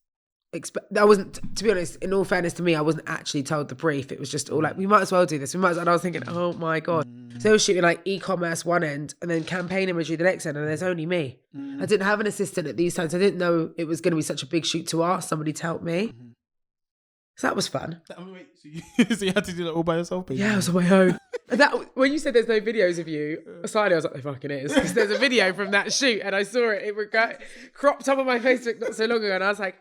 I wasn't, to be honest, in all fairness to me, I wasn't actually told the brief. It was just all like, we might as well do this. And I was thinking, oh my God. So they were shooting like e-commerce one end and then campaign imagery the next end, and there's only me. I didn't have an assistant at these times. I didn't know it was going to be such a big shoot to ask somebody to help me. So that was fun. So you had to do that all by yourself, basically? Yeah, I was on my own. And that, when you said there's no videos of you, aside, I was like, there fucking is. Because there's a video from that shoot and I saw it. It cropped up on my Facebook not so long ago, and I was like,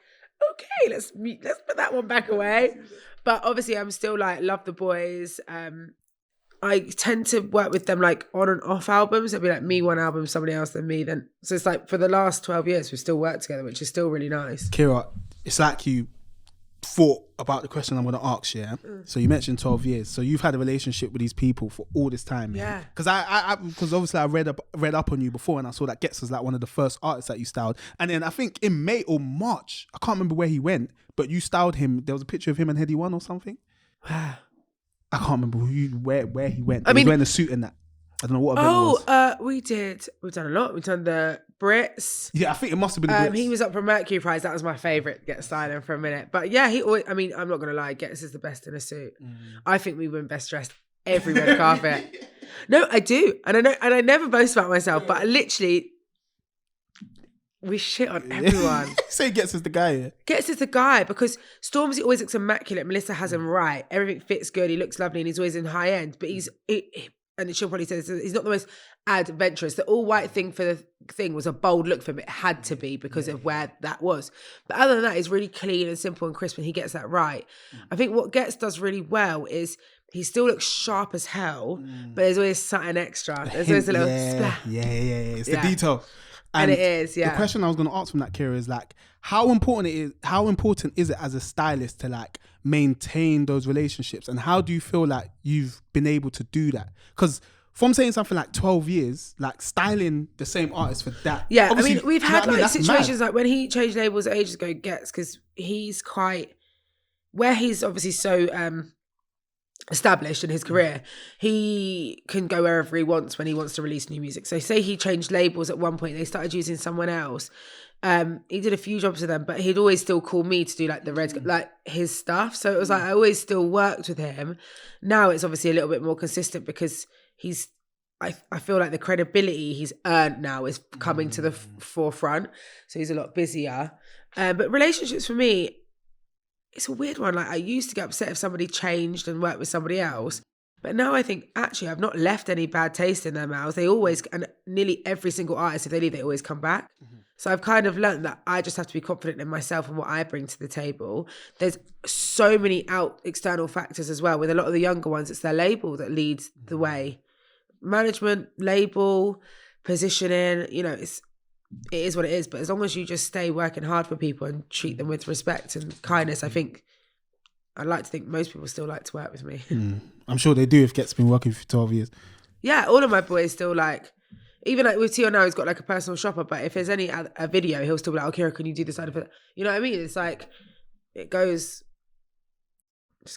okay, let's put that one back away. But obviously I'm still like, love the boys. I tend to work with them like on and off albums. It'll be like me one album, somebody else than me. Then so it's like for the last 12 years we've still worked together, which is still really nice. Kiera, it's like you thought about the question I'm going to ask, yeah? So you mentioned 12 years. So you've had a relationship with these people for all this time. Yeah. Because because obviously I read up on you before, and I saw that Ghetts was like one of the first artists that you styled. And then I think in May or March, I can't remember where he went, but you styled him. There was a picture of him and Heady One or something. I can't remember where he went. He was wearing a suit and that. I don't know what event it was. We've done a lot. We've done the Brits. Yeah, I think it must have been the Brits. He was up for Mercury Prize. That was my favourite, Ghetts styling for a minute. But yeah, I'm not going to lie, Ghetts is the best in a suit. I think we win best dressed every red carpet. No, I do. And I never boast about myself, but I literally, we shit on everyone. Say Ghetts is the guy, yeah? Ghetts is the guy, because Stormzy always looks immaculate. Melissa has him right. Everything fits good. He looks lovely and he's always in high end. But and she'll probably say this, he's not the most adventurous. The all white thing for the thing was a bold look for him. It had to be because of where that was. But other than that, he's really clean and simple and crisp, and he gets that right. I think what Ghetts does really well is he still looks sharp as hell, but there's always something extra. There's always a little splash. Yeah. It's the detail. And it is, yeah. The question I was going to ask from that, Kiera, is like, how important is it as a stylist to like maintain those relationships, and how do you feel like you've been able to do that? Because from saying something like 12 years, like styling the same artist for that. Yeah, I mean, we've had like situations like when he changed labels ages ago, Ghetts, because he's obviously so established in his career, he can go wherever he wants when he wants to release new music. So say he changed labels at one point, they started using someone else. He did a few jobs with them, but he'd always still call me to do like the red, like his stuff. So it was like I always still worked with him. Now it's obviously a little bit more consistent because I feel like the credibility he's earned now is coming to the forefront. So he's a lot busier. But relationships for me, it's a weird one. Like I used to get upset if somebody changed and worked with somebody else. But now I think, actually, I've not left any bad taste in their mouths. They always, and nearly every single artist, if they leave, they always come back. So I've kind of learned that I just have to be confident in myself and what I bring to the table. There's so many external factors as well. With a lot of the younger ones, it's their label that leads the way. Management, label, positioning, it is what it is. But as long as you just stay working hard for people and treat them with respect and kindness, I think I'd like to think most people still like to work with me. I'm sure they do if Ghetts been working for 12 years. Yeah, all of my boys still like, even like with Tion now, he's got like a personal shopper, but if there's a video, he'll still be like, oh, Kiera, can you do this side of it? You know what I mean? It's like, just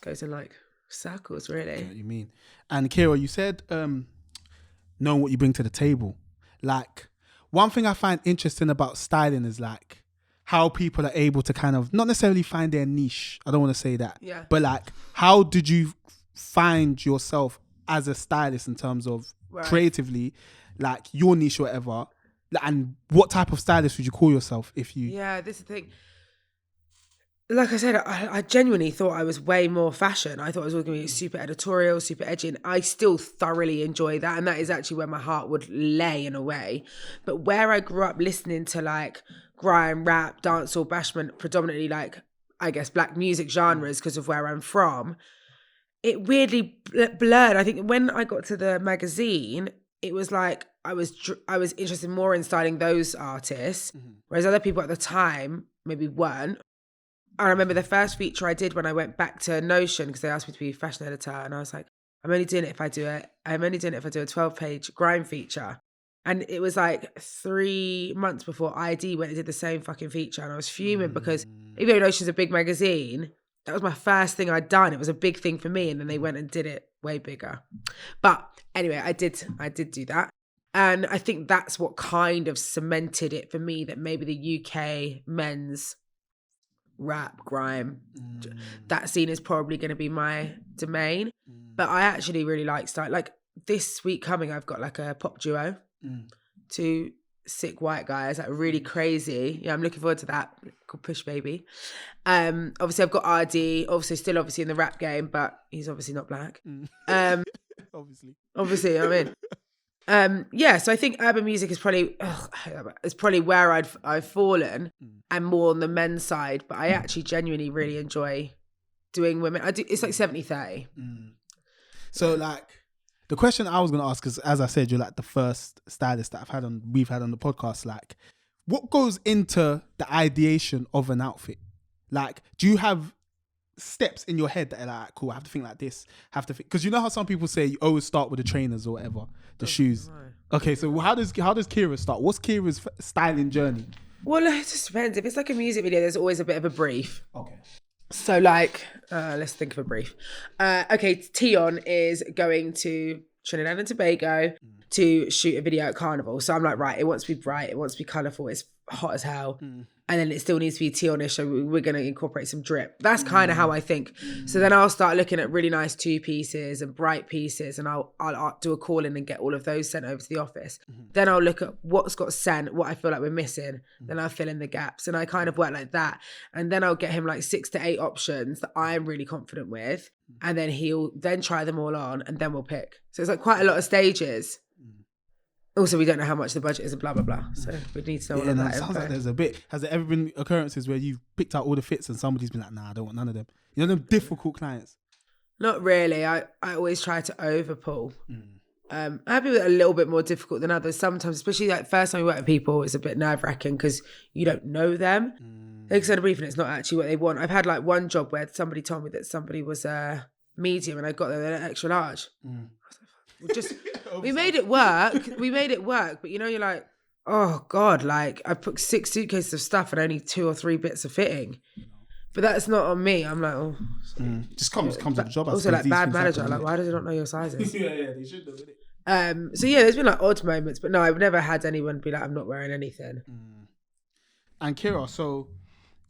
goes in like circles, really. I know what you mean. And Kiera, you said knowing what you bring to the table. Like, one thing I find interesting about styling is like how people are able to kind of not necessarily find their niche. I don't want to say that. Yeah. But like, how did you find yourself as a stylist in terms of creatively, like your niche or whatever? And what type of stylist would you call yourself if you... Yeah, this is the thing. like I said, I genuinely thought I was way more fashion. I thought I was going to be super editorial, super edgy, and I still thoroughly enjoy that. And that is actually where my heart would lay in a way. But where I grew up listening to like grime, rap, dancehall, bashment, predominantly like, I guess, black music genres because of where I'm from, it weirdly blurred. I think when I got to the magazine, it was like I was interested more in styling those artists, whereas other people at the time maybe weren't. I remember the first feature I did when I went back to Notion, because they asked me to be a fashion editor, and I was like, I'm only doing it if I do a 12-page grime feature. And it was like 3 months before ID went and did the same fucking feature, and I was fuming because even though Notion's a big magazine, that was my first thing I'd done. It was a big thing for me, and then they went and did it way bigger. But anyway, I did do that. And I think that's what kind of cemented it for me, that maybe the UK men's rap, grime, that scene is probably going to be my domain. But I actually really like style. Like this week coming, I've got like a pop duo, 2 sick white guys, like really crazy. Yeah, I'm looking forward to that, called Push Baby. Obviously I've got Ardee, still in the rap game, but he's obviously not black. Obviously, I mean. So I think urban music is probably where I've fallen, and more on the men's side, but I actually genuinely really enjoy doing women. It's like 70-30. So like the question I was gonna ask, because as I said, you're like the first stylist that we've had on the podcast, like what goes into the ideation of an outfit? Like, do you have steps in your head that are like, cool, I have to think like this, because you know how some people say you always start with the trainers or whatever, the shoes. Okay, so how does Kiera start? What's Kiera's styling journey? Well, it just depends. If it's like a music video, there's always a bit of a brief. Okay. So like, let's think of a brief. Okay, Tion is going to Trinidad and Tobago to shoot a video at Carnival. So I'm like, right, it wants to be bright, it wants to be colourful, it's hot as hell. And then it still needs to be Tionish, so we're going to incorporate some drip. That's kind of how I think. So then I'll start looking at really nice 2 pieces and bright pieces, and I'll do a call in and get all of those sent over to the office. Then I'll look at what's got sent, what I feel like we're missing. Then I'll fill in the gaps, and I kind of work like that. And then I'll get him like 6 to 8 options that I'm really confident with, and then he'll then try them all on, and then we'll pick. So it's like quite a lot of stages. Also, we don't know how much the budget is and blah, blah, blah. So we need to know all of that. Sounds like there's a bit. Has there ever been occurrences where you've picked out all the fits and somebody's been like, nah, I don't want none of them? You know them difficult clients? Not really. I always try to overpull. I have people that are a little bit more difficult than others sometimes, especially like first time you work with people, it's a bit nerve-wracking because you don't know them. They send a brief and it's not actually what they want. I've had like one job where somebody told me that somebody was a medium and I got there an extra large. We made it work, but you know, you're like, oh God, like I put 6 suitcases of stuff and only 2 or 3 bits of fitting. But that's not on me. I'm like, oh. Just comes with the job. Also, like bad manager, like why does he not know your sizes? yeah, they should know, innit? So yeah, there's been like odd moments, but no, I've never had anyone be like, I'm not wearing anything. And Kiera, so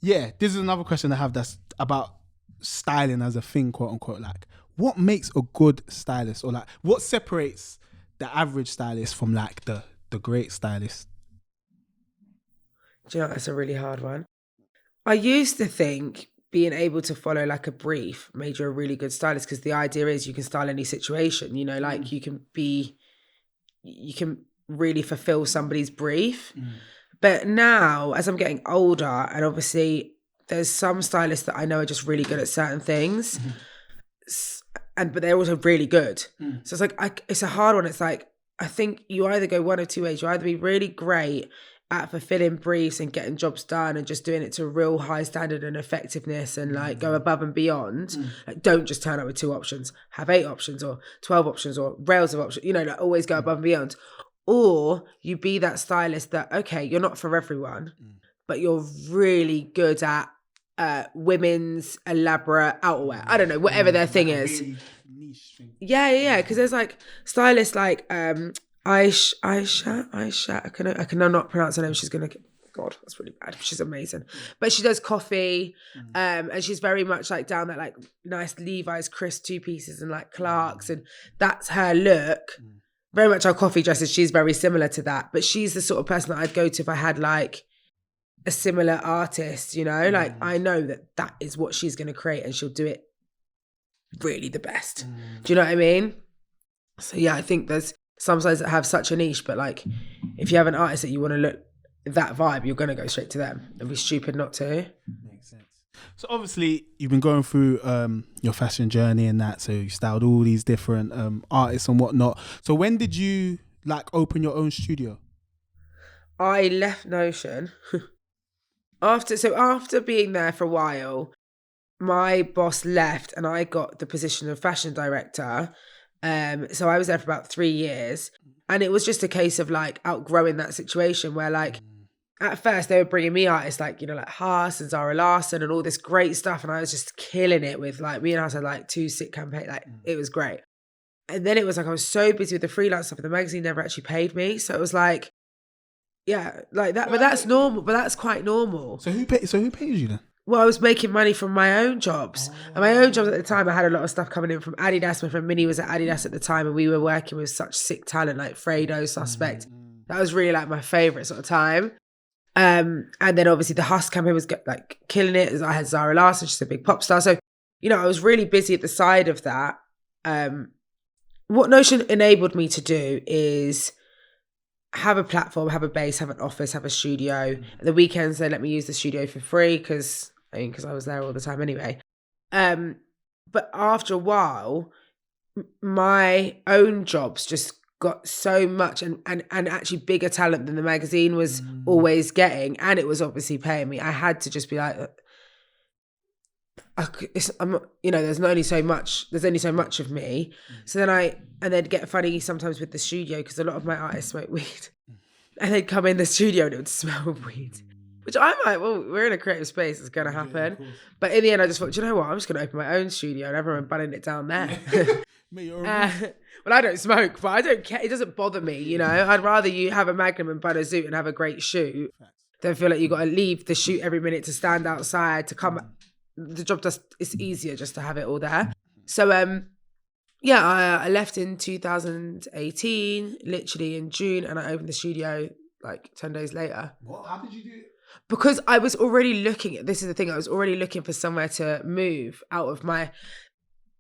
yeah, this is another question I have that's about styling as a thing, quote unquote. Like, what makes a good stylist, or like what separates the average stylist from like the great stylist? Do you know, that's a really hard one. I used to think being able to follow like a brief made you a really good stylist, because the idea is you can style any situation, you know, like you can really fulfill somebody's brief. But now, as I'm getting older, and obviously there's some stylists that I know are just really good at certain things, but they're also really good. So it's like, it's a hard one. It's like, I think you either go one of 2 ways. You either be really great at fulfilling briefs and getting jobs done and just doing it to a real high standard and effectiveness and like go above and beyond. Like, don't just turn up with 2 options, have 8 options or 12 options or rails of options, you know, like always go above and beyond. Or you be that stylist that, okay, you're not for everyone, but you're really good at women's elaborate outerwear. I don't know, whatever their thing is. Really niche thing. Yeah. Because there's like stylists like Aisha. I can not pronounce her name. She's gonna. God, that's really bad. She's amazing, but she does coffee, and she's very much like down that like nice Levi's crisp 2 pieces and like Clarks, and that's her look. Very much our coffee dresses. She's very similar to that, but she's the sort of person that I'd go to if I had like a similar artist, you know, like I know that is what she's going to create and she'll do it really the best. Do you know what I mean? So yeah, I think there's some sites that have such a niche, but like if you have an artist that you want to look that vibe, you're going to go straight to them. It'd be stupid not to. Makes sense. So obviously you've been going through your fashion journey and that, so you styled all these different artists and whatnot. So when did you like open your own studio? I left Notion after being there for a while. My boss left and I got the position of fashion director. So I was there for about 3 years, and it was just a case of like outgrowing that situation where like at first they were bringing me artists like, you know, like Haas and Zara Larsson and all this great stuff, and I was just killing it with like, me and Haas had like 2 sick campaigns, like it was great. And then it was like I was so busy with the freelance stuff and the magazine never actually paid me, so it was like, yeah, like that. But that's normal. But that's quite normal. So who pays you then? Well, I was making money from my own jobs. And my own jobs at the time, I had a lot of stuff coming in from Adidas. My friend Minnie was at Adidas at the time, and we were working with such sick talent like Fredo, Suspect. That was really like my favourite sort of time. And then obviously the Husk campaign was like killing it. I had Zara Larsson, she's a big pop star. So, you know, I was really busy at the side of that. What Notion enabled me to do is have a platform, have a base, have an office, have a studio. The weekends they let me use the studio for free because I was there all the time anyway. But after a while, my own jobs just got so much and actually bigger talent than the magazine was always getting, and it was obviously paying me. I had to just be like, there's only so much of me. So then they'd get funny sometimes with the studio because a lot of my artists smoke weed, and they'd come in the studio and it would smell of weed, which I'm like, well, we're in a creative space, it's going to happen. Yeah, but in the end I just thought, do you know what, I'm just going to open my own studio and everyone bunning it down there. Well, I don't smoke, but I don't care, it doesn't bother me, you know. I'd rather you have a Magnum and bun a zoot and have a great shoot than feel like you got to leave the shoot every minute to stand outside to come. The job it's easier just to have it all there. So I left in 2018, literally in June, and I opened the studio like 10 days later. What? How did you do it? Because I was already looking for somewhere to move out of my.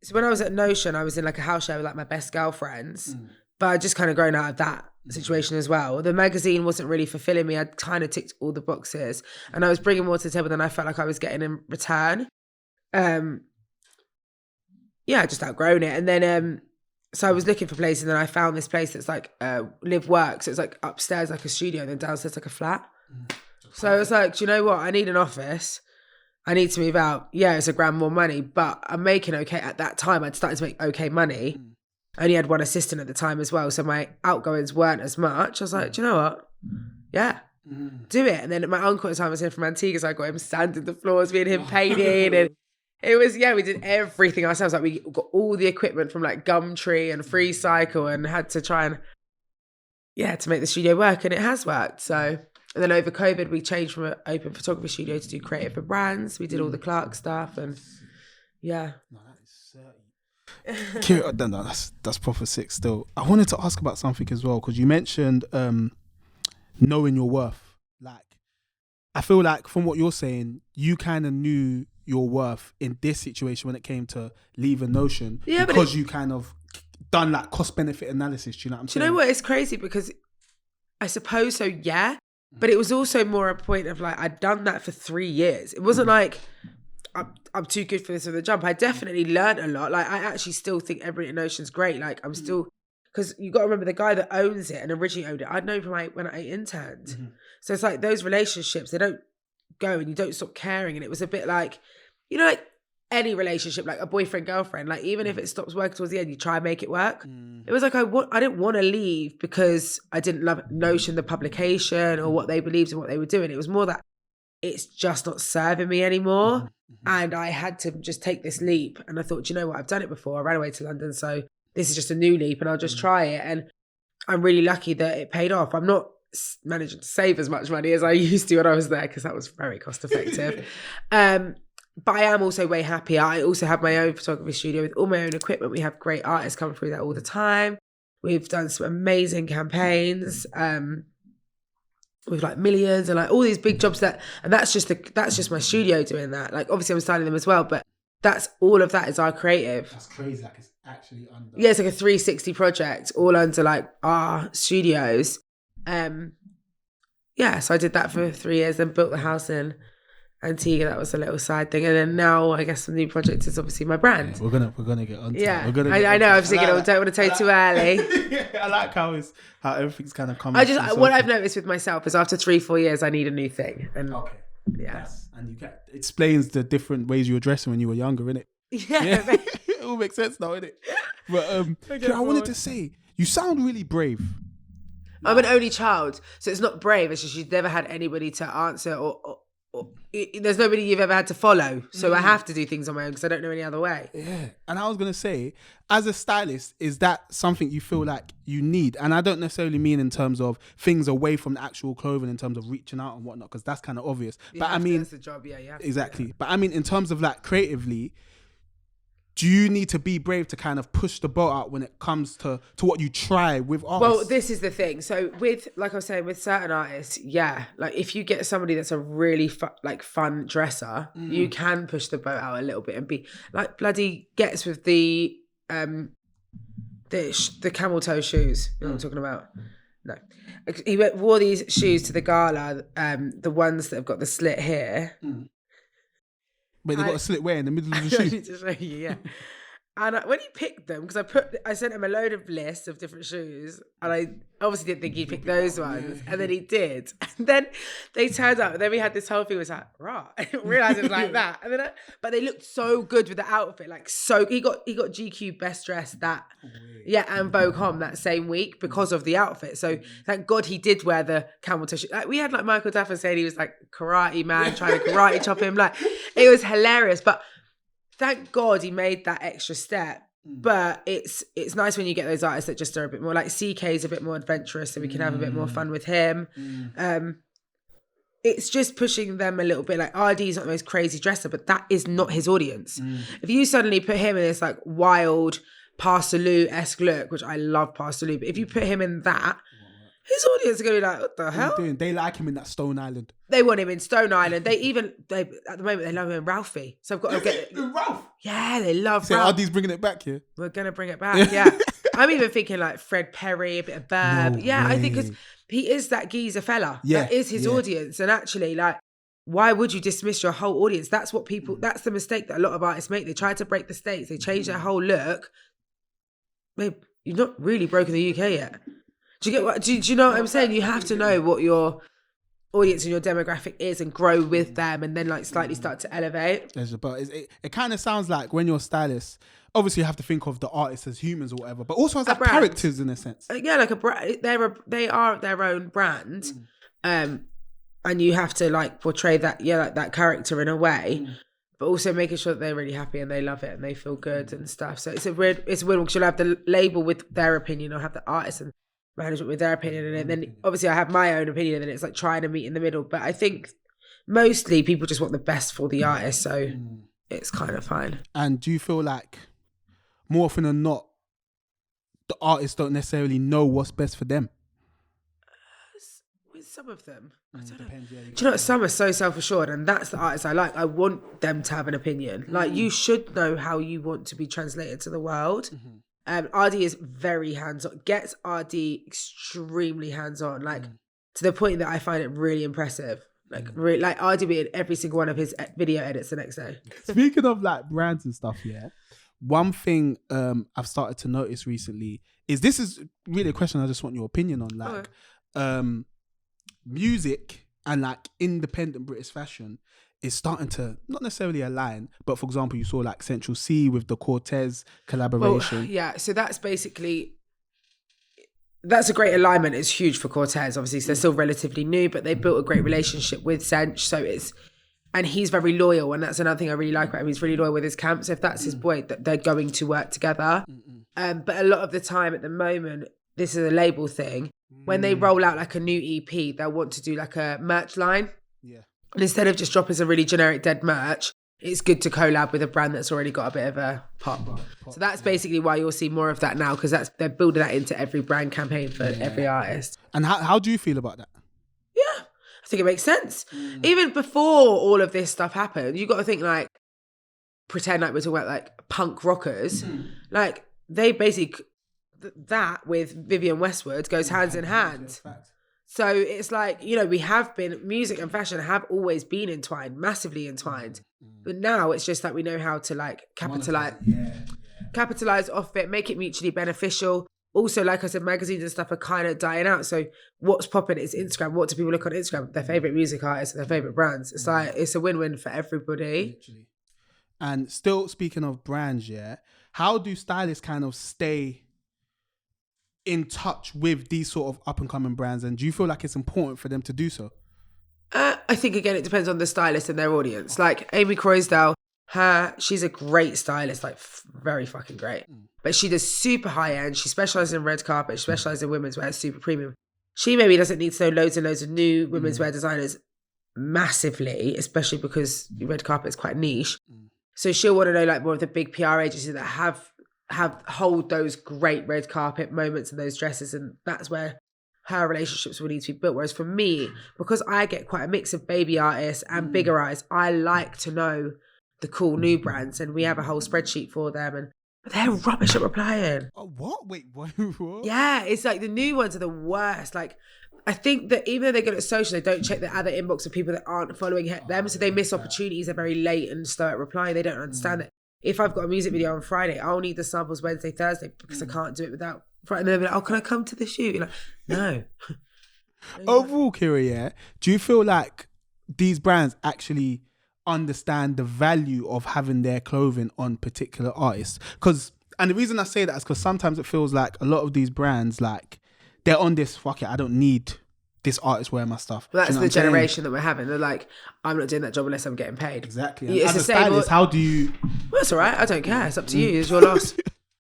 So when I was at Notion, I was in like a house share with like my best girlfriends, but I just kind of grown out of that situation as well. The magazine wasn't really fulfilling me. I'd kind of ticked all the boxes and I was bringing more to the table than I felt like I was getting in return. I just outgrown it. And then, so I was looking for places, and then I found this place that's like live work. So it's like upstairs like a studio and then downstairs like a flat. So I was like, do you know what? I need an office. I need to move out. Yeah, it's $1,000 more money, but I'm making okay. At that time, I'd started to make okay money. I only had one assistant at the time as well, so my outgoings weren't as much. I was like, do you know what? Yeah, do it. And then my uncle at the time was here from Antigua, so I got him sanding the floors, me and him painting, and it was, we did everything ourselves. Like we got all the equipment from like Gumtree and Free Cycle, and had to try and to make the studio work, and it has worked. So. And then over COVID, we changed from an open photography studio to do creative for brands. We did all the Clark stuff, and yeah. No, that is Kiera, that's proper sick still. I wanted to ask about something as well, because you mentioned knowing your worth. Like, I feel like from what you're saying, you kind of knew your worth in this situation when it came to leaving Notion, because you kind of done like cost benefit analysis. Do you know what I'm saying? Do you know what? It's crazy because I suppose so, yeah. But it was also more a point of like, I'd done that for 3 years. It wasn't like, I'm too good for this or the jump. I definitely learned a lot. Like, I actually still think everybody at Notion's great. Like, I'm still, because you got to remember the guy that owns it and originally owned it, I'd known from when I interned. So it's like those relationships, they don't go and you don't stop caring. And it was a bit like, you know, like any relationship, like a boyfriend, girlfriend, like even if it stops working towards the end, you try and make it work. It was like, I didn't want to leave because I didn't love Notion, the publication, or what they believed and what they were doing. It was more that it's just not serving me anymore. And I had to just take this leap. And I thought, you know what? I've done it before. I ran away to London. So this is just a new leap and I'll just try it. And I'm really lucky that it paid off. I'm not managing to save as much money as I used to when I was there, because that was very cost effective. But I am also way happier. I also have my own photography studio with all my own equipment. We have great artists come through that all the time. We've done some amazing campaigns. with like millions and like all these big jobs and that's just my studio doing that. Like obviously I'm styling them as well, but that's all of that is our creative. That's crazy. Like it's actually under. Yeah, it's like a 360 project all under like our studios. Yeah, so I did that for 3 years, then built the house in Antigua. That was a little side thing, and then now I guess the new project is obviously my brand. Yeah, we're gonna get onto. Yeah, that. I know. I'm thinking, don't want to tell you too early. I like how everything's kind of coming. What I've noticed with myself is after 3-4 years, I need a new thing. And okay, yeah, and explains the different ways you were dressing when you were younger, innit? Yeah. It all makes sense now, innit? But I wanted to say, you sound really brave. I'm an only child, so it's not brave. It's just you've never had anybody to answer or there's nobody you've ever had to follow. So I have to do things on my own because I don't know any other way. Yeah. And I was going to say, as a stylist, is that something you feel like you need? And I don't necessarily mean in terms of things away from the actual clothing, in terms of reaching out and whatnot, because that's kind of obvious. But I mean, that's the job. Yeah, yeah. Exactly. But I mean, in terms of like creatively, do you need to be brave to kind of push the boat out when it comes to what you try with artists? Well, this is the thing. So with, like I was saying, with certain artists, yeah, like if you get somebody that's a really fun dresser, you can push the boat out a little bit and be like bloody Ghetts with the camel toe shoes. You know what I'm talking about? No. He wore these shoes to the gala, the ones that have got the slit here. But they got a slit where in the middle of the shoe? I need to show you, yeah. And when he picked them, because I sent him a load of lists of different shoes, and I obviously didn't think he'd pick those ones, and then he did. And then they turned up, and then we had this whole thing. It was like, right, I didn't realize it was like that. And then, but they looked so good with the outfit, like so. He got GQ Best Dressed and Vogue that same week because of the outfit. So thank God he did wear the camel toe shoe. Like we had like Michael Duffer saying he was like karate man trying to karate chop him. Like it was hilarious, but. Thank God he made that extra step. But it's nice when you get those artists that just are a bit more like CK is a bit more adventurous, so we can have a bit more fun with him. It's just pushing them a little bit. Like Ardee's not the most crazy dresser, but that is not his audience. If you suddenly put him in this like wild Parsaloo-esque look, which I love Parsaloo, but if you put him in that, his audience are going to be like, what the hell? They like him in that Stone Island. They want him in Stone Island. They at the moment, they love him in Ralphie. So I've got to get... Ralph? Yeah, they love so Ralph. Ardee's bringing it back here? We're going to bring it back, yeah. I'm even thinking like Fred Perry, a bit of Burb. I think because he is that geezer fella. Yeah. That is his audience. And actually, like, why would you dismiss your whole audience? That's what people... That's the mistake that a lot of artists make. They try to break the states. They change their whole look. Babe, you've not really broken the UK yet. Do you get what? Do you know what I'm saying? You have to know what your audience and your demographic is and grow with them, and then like slightly start to elevate. But it kind of sounds like when you're a stylist, obviously you have to think of the artists as humans or whatever, but also as like characters in a sense. Yeah, like they are their own brand, and you have to like portray that like that character in a way. But also making sure that they're really happy and they love it and they feel good and stuff. So it's a weird one because you'll have the label with their opinion or have the artist and management with their opinion, and then obviously I have my own opinion, and then it's like trying to meet in the middle. But I think mostly people just want the best for the artist, so it's kind of fine. And do you feel like more often than not, the artists don't necessarily know what's best for them? With some of them, I don't know. Do you know what? Some are so self-assured, and that's the artists I like. I want them to have an opinion. Like you should know how you want to be translated to the world. Ardee is very hands-on. Ghetts Ardee extremely hands-on, like to the point that I find it really impressive. Like Ardee be in every single one of his video edits the next day. Speaking of like brands and stuff, one thing I've started to notice recently is this is really a question I just want your opinion on. Like music and like independent British fashion is starting to not necessarily align, but for example, you saw like Central C with the Cortez collaboration. Well, so that's basically, that's a great alignment. It's huge for Cortez, obviously. So they're still relatively new, but they built a great relationship with Central. So and he's very loyal, and that's another thing I really like about him. He's really loyal with his camp. So if that's his boy, that they're going to work together. But a lot of the time at the moment, this is a label thing. When they roll out like a new EP, they'll want to do like a merch line. Yeah. And instead of just dropping some really generic dead merch, it's good to collab with a brand that's already got a bit of a pop. So that's basically why you'll see more of that now, because they're building that into every brand campaign for every artist. And how do you feel about that? Yeah, think it makes sense. Even before all of this stuff happened, you got to think like, pretend like we're talking about like punk rockers. Like they basically, that with Vivienne Westwood goes hands in hand. So it's like, you know, we have been, music and fashion have always been entwined, massively entwined. But now it's just that we know how to like capitalize off it, make it mutually beneficial. Also, like I said, magazines and stuff are kind of dying out. So what's popping is Instagram. What do people look on Instagram? Their favourite music artists, their favourite brands. It's like, it's a win-win for everybody. Literally. And still speaking of brands, yeah, how do stylists kind of stay in touch with these sort of up-and-coming brands? And do you feel like it's important for them to do so? I think, again, it depends on the stylist and their audience. Like Amy Croysdale, she's a great stylist, like very fucking great. But she does super high end. She specializes in red carpet. She specializes in women's wear, super premium. She maybe doesn't need to know loads and loads of new women's wear designers massively, especially because red carpet is quite niche. So she'll want to know like more of the big PR agencies that hold those great red carpet moments and those dresses, and that's where her relationships will need to be built. Whereas for me, because I get quite a mix of baby artists and bigger eyes, I like to know the cool new brands, and we have a whole spreadsheet for them, but they're rubbish at replying. Oh, what? Wait, what? Yeah, it's like the new ones are the worst. Like, I think that even though they're good at social, they don't check the other inbox of people that aren't following them, so they miss opportunities. They're very late and slow at replying. They don't understand it. If I've got a music video on Friday, I'll need the samples Wednesday, Thursday, because I can't do it without Friday. And they'll be like, oh, can I come to the shoot? You're like, no. Overall, Kiera, yeah, do you feel like these brands actually understand the value of having their clothing on particular artists? And the reason I say that is because sometimes it feels like a lot of these brands, like, they're on this, fuck it, I don't need this artist wearing my stuff. Well, that's the generation that we're having. They're like, I'm not doing that job unless I'm getting paid. Exactly. It's as a stylist, how do you... Well, it's all right. I don't care. It's up to you. It's your loss.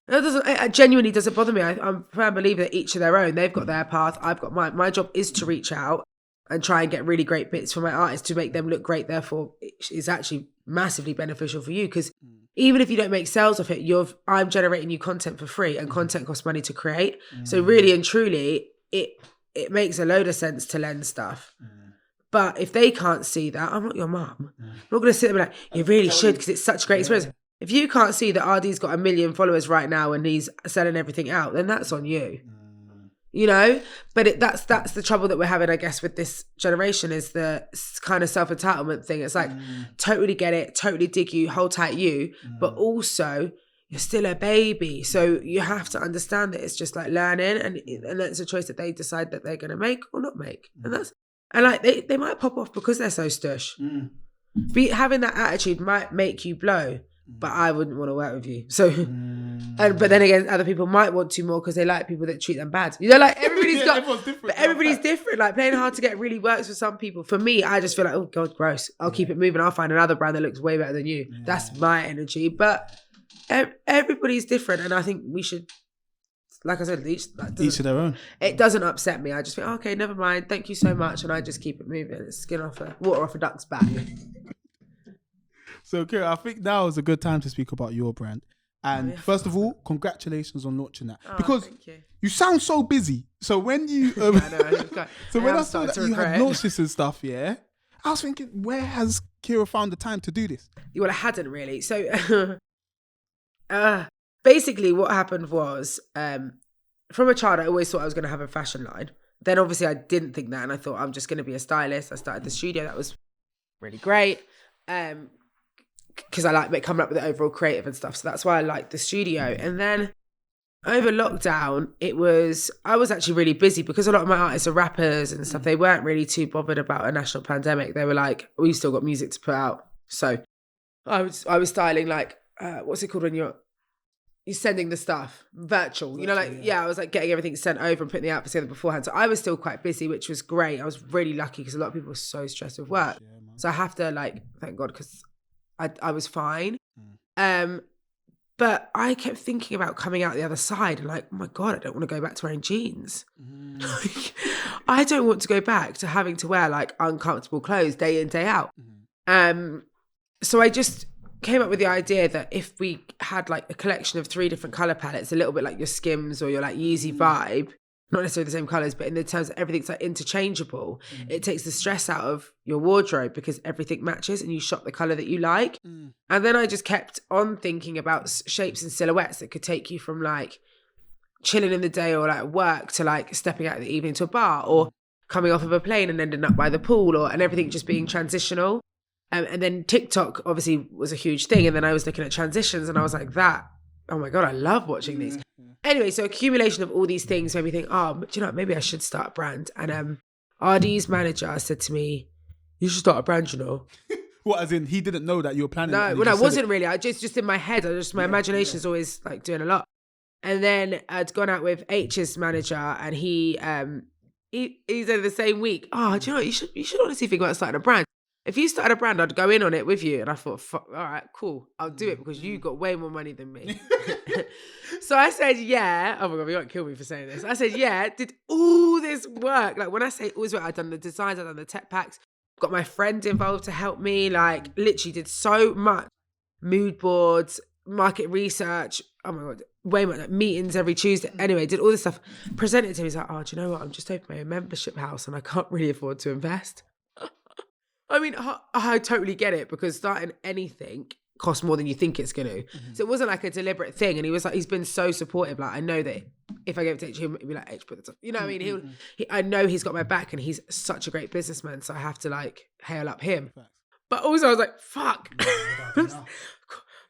It genuinely doesn't bother me. I'm a firm believer that each of their own. They've got their path. I've got mine. My job is to reach out and try and get really great bits for my artists to make them look great. Therefore, it's actually massively beneficial for you, because even if you don't make sales off it, I'm generating you content for free, and content costs money to create. So really and truly, it makes a load of sense to lend stuff. But if they can't see that, I'm not your mum. I'm not going to sit there and be like, you really should, because it's such a great experience. If you can't see that Ardee's got 1 million followers right now and he's selling everything out, then that's on you. You know? But that's the trouble that we're having, I guess, with this generation, is the kind of self-entitlement thing. It's like, totally get it, totally dig you, hold tight you, but also you're still a baby. So you have to understand that it's just like learning, and it's a choice that they decide that they're going to make or not make. And like they might pop off because they're so stush. Having that attitude might make you blow, but I wouldn't want to work with you. So, but then again, other people might want to more because they like people that treat them bad. You know, like everybody's everybody's different. Like playing hard to get really works for some people. For me, I just feel like, oh God, gross. I'll keep it moving. I'll find another brand that looks way better than you. That's my energy. But everybody's different, and I think we should, like I said, each of their own. It doesn't upset me. I just think, okay, never mind. Thank you so much, and I just keep it moving. It's water off a duck's back. So, Kiera, I think now is a good time to speak about your brand. And first of all, congratulations on launching that, because you sound so busy. So when you, when I saw that you had launched this and stuff, yeah, I was thinking, where has Kiera found the time to do this? Well, I hadn't really. So. Basically what happened was, from a child, I always thought I was going to have a fashion line. Then obviously I didn't think that, and I thought I'm just going to be a stylist. I started the studio. That was really great, because I like coming up with the overall creative and stuff. So that's why I liked the studio. And then over lockdown, I was actually really busy, because a lot of my artists are rappers and stuff. They weren't really too bothered about a national pandemic. They were like, we've still got music to put out. So I was styling like, what's it called when you're sending the stuff virtual, you know, like, I was like getting everything sent over and putting the outfits together beforehand. So I was still quite busy, which was great. I was really lucky, because a lot of people were so stressed with work. So I have to like, thank God, because I was fine. But I kept thinking about coming out the other side and like, oh my God, I don't want to go back to wearing jeans. I don't want to go back to having to wear like uncomfortable clothes day in, day out. So I just came up with the idea that if we had like a collection of 3 different colour palettes, a little bit like your Skims or your like Yeezy vibe, not necessarily the same colours, but in the terms of everything's like interchangeable, it takes the stress out of your wardrobe because everything matches and you shop the colour that you like. And then I just kept on thinking about shapes and silhouettes that could take you from like chilling in the day or like work to like stepping out in the evening to a bar or coming off of a plane and ending up by the pool and everything just being transitional. And then TikTok obviously was a huge thing. And then I was looking at transitions and I was like, oh my God, I love watching these. Anyway, so accumulation of all these things made me think, do you know what, maybe I should start a brand. And Ardee's manager said to me, you should start a brand, you know. What, as in he didn't know that you were planning? No, well, I wasn't really. I just in my head, my imagination is always like doing a lot. And then I'd gone out with H's manager and he said the same week, do you know what, you should honestly think about starting a brand. If you started a brand, I'd go in on it with you. And I thought, all right, cool. I'll do it because you got way more money than me. So I said, yeah. Oh my God, you won't kill me for saying this. I said, yeah, did all this work. Like when I say all this work, I'd done the designs, I'd done the tech packs, got my friend involved to help me, like literally did so much. Mood boards, market research. Oh my God, way more, like meetings every Tuesday. Anyway, did all this stuff. Presented it to him. He's like, do you know what? I'm just opening my membership house and I can't really afford to invest. I mean, I totally get it because starting anything costs more than you think it's going to. So it wasn't like a deliberate thing. And he was like, he's been so supportive. Like, I know that if I gave it to H, he'd be like, H, put the top. You know what I mean? I know he's got my back and he's such a great businessman. So I have to like hail up him. But also I was like, fuck,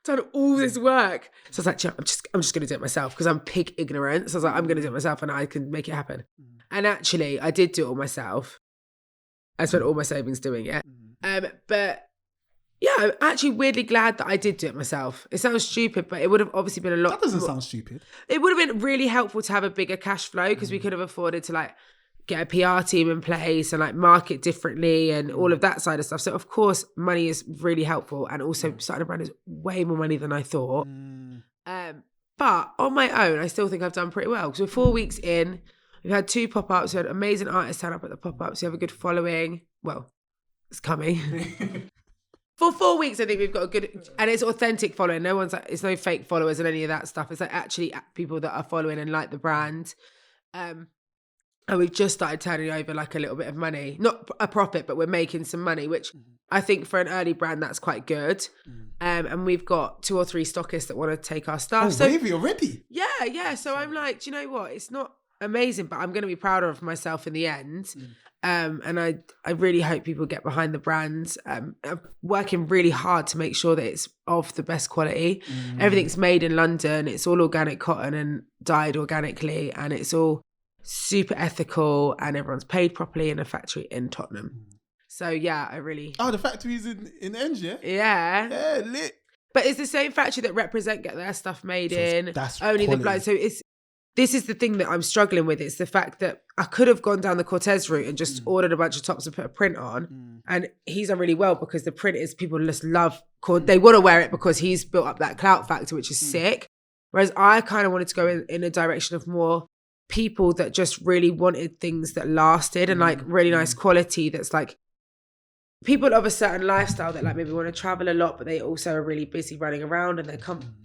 done all this work. So I was like, I'm just going to do it myself because I'm pig ignorant. So I was like, I'm going to do it myself and I can make it happen. And actually I did do it all myself. I spent all my savings doing it. But yeah, I'm actually weirdly glad that I did do it myself. It sounds stupid, but it would have obviously been a lot. That doesn't sound stupid. It would have been really helpful to have a bigger cash flow because we could have afforded to like get a PR team in place and like market differently and all of that side of stuff. So of course, money is really helpful. And also starting a brand is way more money than I thought. But on my own, I still think I've done pretty well because we're 4 weeks in. We've had 2 pop-ups. We had amazing artists turn up at the pop-ups. We have a good following. Well, it's coming. For 4 weeks, I think we've got a good... And it's authentic following. No one's like... It's no fake followers and any of that stuff. It's like actually people that are following and like the brand. And we've just started turning over like a little bit of money. Not a profit, but we're making some money, which I think for an early brand, that's quite good. And we've got 2 or 3 stockists that want to take our stuff. Oh, so, maybe already? Yeah. So I'm like, do you know what? It's not amazing, but I'm going to be prouder of myself in the end. And I really hope people get behind the brand. I'm working really hard to make sure that it's of the best quality. Everything's made in London. It's all organic cotton and dyed organically. And it's all super ethical and everyone's paid properly in a factory in Tottenham. So yeah, I really... Oh, the factory's in Enge, yeah? Yeah, lit. But it's the same factory that Represent get their stuff made in. That's only quality. the blood. So this is the thing that I'm struggling with. It's the fact that I could have gone down the Cortez route and just ordered a bunch of tops and put a print on. And he's done really well because the print is, people just love, they want to wear it because he's built up that clout factor, which is sick. Whereas I kind of wanted to go in a direction of more people that just really wanted things that lasted and like really nice quality. That's like people of a certain lifestyle that like maybe want to travel a lot, but they also are really busy running around and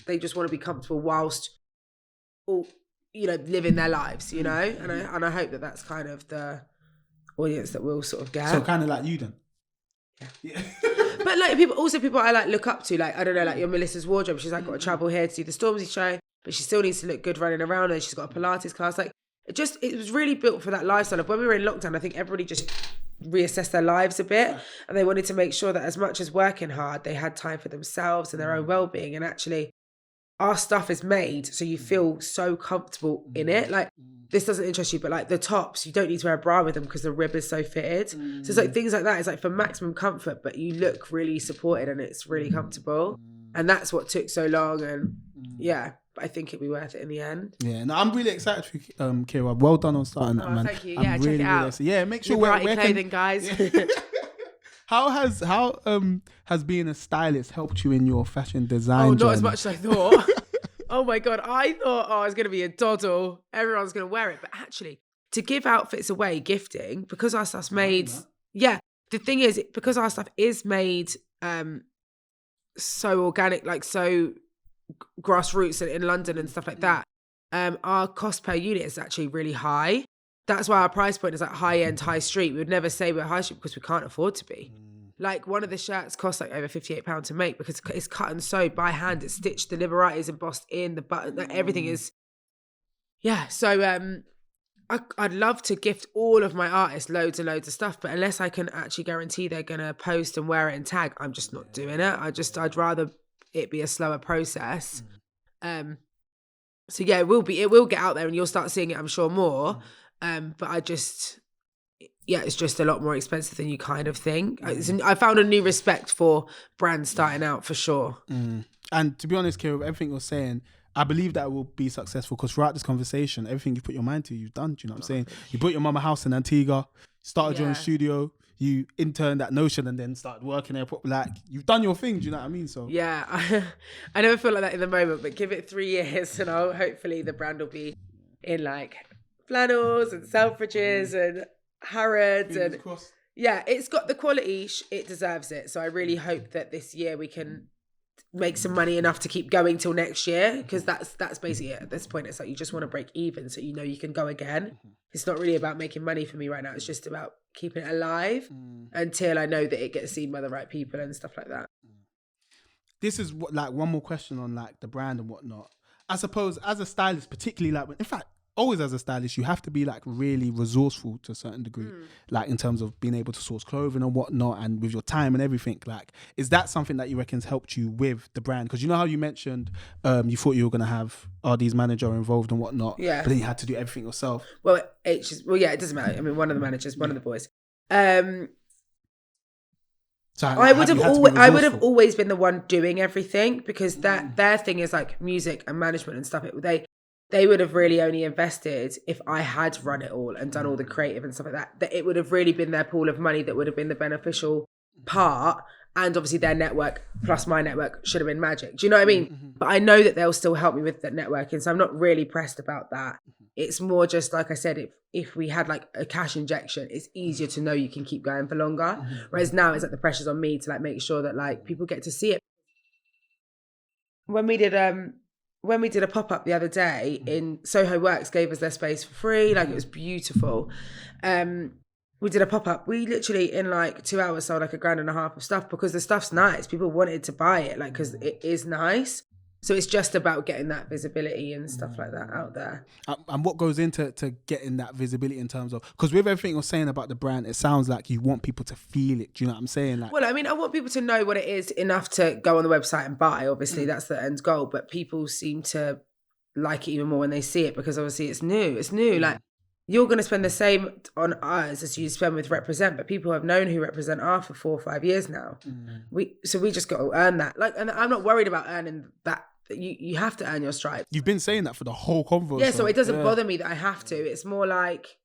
they just want to be comfortable whilst all, living their lives, and I hope that that's kind of the audience that we'll sort of get. So kind of like you then. Yeah. But like people I like look up to, like, I don't know, like your Melissa's wardrobe. She's like got to travel here to do the Stormzy show, but she still needs to look good running around, and she's got a Pilates class. Like it was really built for that lifestyle of when we were in lockdown. I think everybody just reassessed their lives a bit, and they wanted to make sure that as much as working hard, they had time for themselves and their own well-being. And actually our stuff is made so you feel so comfortable in it. Like this doesn't interest you, but like the tops, you don't need to wear a bra with them because the rib is so fitted. So it's like things like that. It's like for maximum comfort, but you look really supported and it's really comfortable. And that's what took so long. And yeah, but I think it'd be worth it in the end. Yeah, no, I'm really excited for Kiera. Well done on starting that, man. Thank you. I'm Yeah, check it out. Yeah, make sure we're clothing, guys. How has being a stylist helped you in your fashion design journey? Not as much as I thought. Oh my God. I thought, I was going to be a doddle. Everyone's going to wear it. But actually, to give outfits away, gifting, because our stuff's made... Yeah. The thing is, because our stuff is made so organic, like so grassroots in London and stuff like that, our cost per unit is actually really high. That's why our price point is like high-end, high street. We would never say we're high street because we can't afford to be. Like one of the shirts costs like over £58 to make because it's cut and sewed by hand. It's stitched, the Liberati is embossed in, the button, like everything is... Yeah, so I'd love to gift all of my artists loads and loads of stuff, but unless I can actually guarantee they're going to post and wear it and tag, I'm just not doing it. I'd rather it be a slower process. So yeah, it will get out there and you'll start seeing it, I'm sure, more. But it's just a lot more expensive than you kind of think. I found a new respect for brands starting out for sure. And to be honest, Kiera, with everything you're saying, I believe that it will be successful because throughout this conversation, everything you put your mind to, you've done. Do you know what I'm saying? You built your mama house in Antigua, started your own studio, you interned at Notion and then started working there. Like, you've done your thing, do you know what I mean? So yeah, I never feel like that in the moment, but give it 3 years and hopefully the brand will be in like flannels and Selfridges and Harrods. And yeah, it's got the quality, it deserves it. So I really hope that this year we can make some money enough to keep going till next year, because that's basically it. At this point, it's like you just want to break even so you know you can go again. It's not really about making money for me right now. It's just about keeping it alive until I know that it gets seen by the right people and stuff like that. This is what, like, one more question on like the brand and whatnot. I suppose as a stylist, particularly like, in fact, always as a stylist, you have to be like really resourceful to a certain degree, like in terms of being able to source clothing and whatnot, and with your time and everything. Like, is that something that you reckon's helped you with the brand? Because you know how you mentioned you thought you were gonna have Ardee's manager involved and whatnot, but then you had to do everything yourself. Well, it doesn't matter. I mean, one of the managers, one of the boys. So I would have always been the one doing everything, because their thing is like music and management and stuff. They would have really only invested if I had run it all and done all the creative and stuff like that. That it would have really been their pool of money that would have been the beneficial part. And obviously their network plus my network should have been magic. Do you know what I mean? But I know that they'll still help me with that networking. So I'm not really pressed about that. It's more just, like I said, if we had like a cash injection, it's easier to know you can keep going for longer. Whereas now it's like the pressure's on me to like make sure that like people get to see it. When we did a pop-up the other day in Soho Works, gave us their space for free. Like, it was beautiful. We did a pop-up. We literally in like 2 hours sold like £1.5 grand of stuff, because the stuff's nice. People wanted to buy it, like, because it is nice. So it's just about getting that visibility and stuff like that out there. And what goes into getting that visibility in terms of, because with everything you're saying about the brand, it sounds like you want people to feel it. Do you know what I'm saying? Like, well, I mean, I want people to know what it is enough to go on the website and buy. Obviously, that's the end goal. But people seem to like it even more when they see it, because obviously it's new. It's new. Like, you're going to spend the same on us as you spend with Represent, but people have known who Represent are for 4 or 5 years now. We just got to earn that. Like, and I'm not worried about earning that. You have to earn your stripes. You've been saying that for the whole convo. Yeah, so it doesn't bother me that I have to. It's more like,